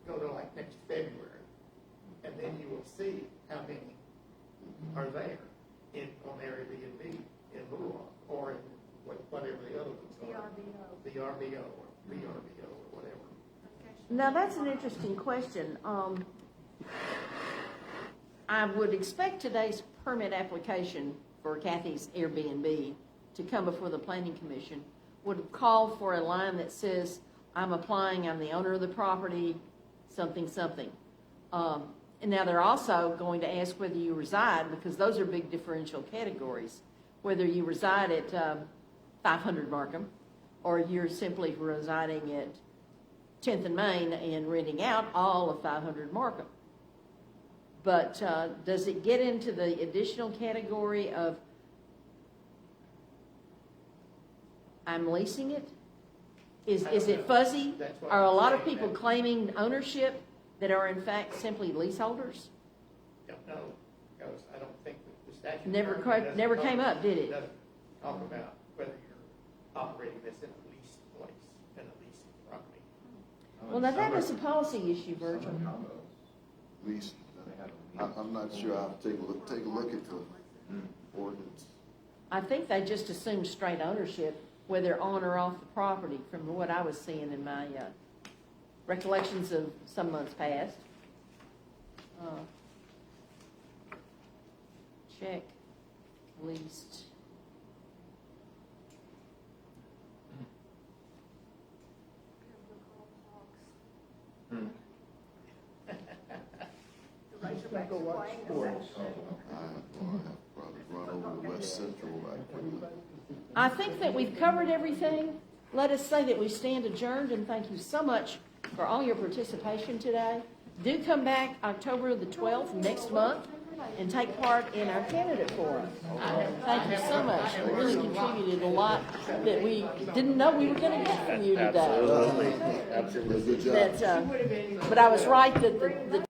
Go to like next February, and then you will see how many are there on Airbnb in Little Rock or in whatever the other ones are. The RBO or VRBO or whatever. Now that's an interesting question. I would expect today's permit application for Kathy's Airbnb to come before the Planning Commission would call for a line that says, I'm applying, I'm the owner of the property, something, something. And now they're also going to ask whether you reside, because those are big differential categories, whether you reside at 500 Markham or you're simply residing at 10th and Main and renting out all of 500 Markham. But does it get into the additional category of I'm leasing it? Is it fuzzy? Are a lot of people claiming ownership that are in fact simply leaseholders? Don't know, because I don't think that the statute. Never came up, did it? Doesn't talk about whether you're operating this in a leased place, in a leased property. Well, now that is a policy issue, Virgil. Least, I'm not sure. I'll take a look at the ordinance. I think they just assume straight ownership whether on or off the property, from what I was seeing in my recollections of some months past. Check least. The Razorbacks are playing this afternoon. Well, I have probably run over to West Central right quickly. I think that we've covered everything. Let us say that we stand adjourned, and thank you so much for all your participation today. Do come back October the 12th next month and take part in our candidate forum. Thank you so much. You really contributed a lot that we didn't know we were going to get from you today. Absolutely. Absolutely. Good job. But I was right that the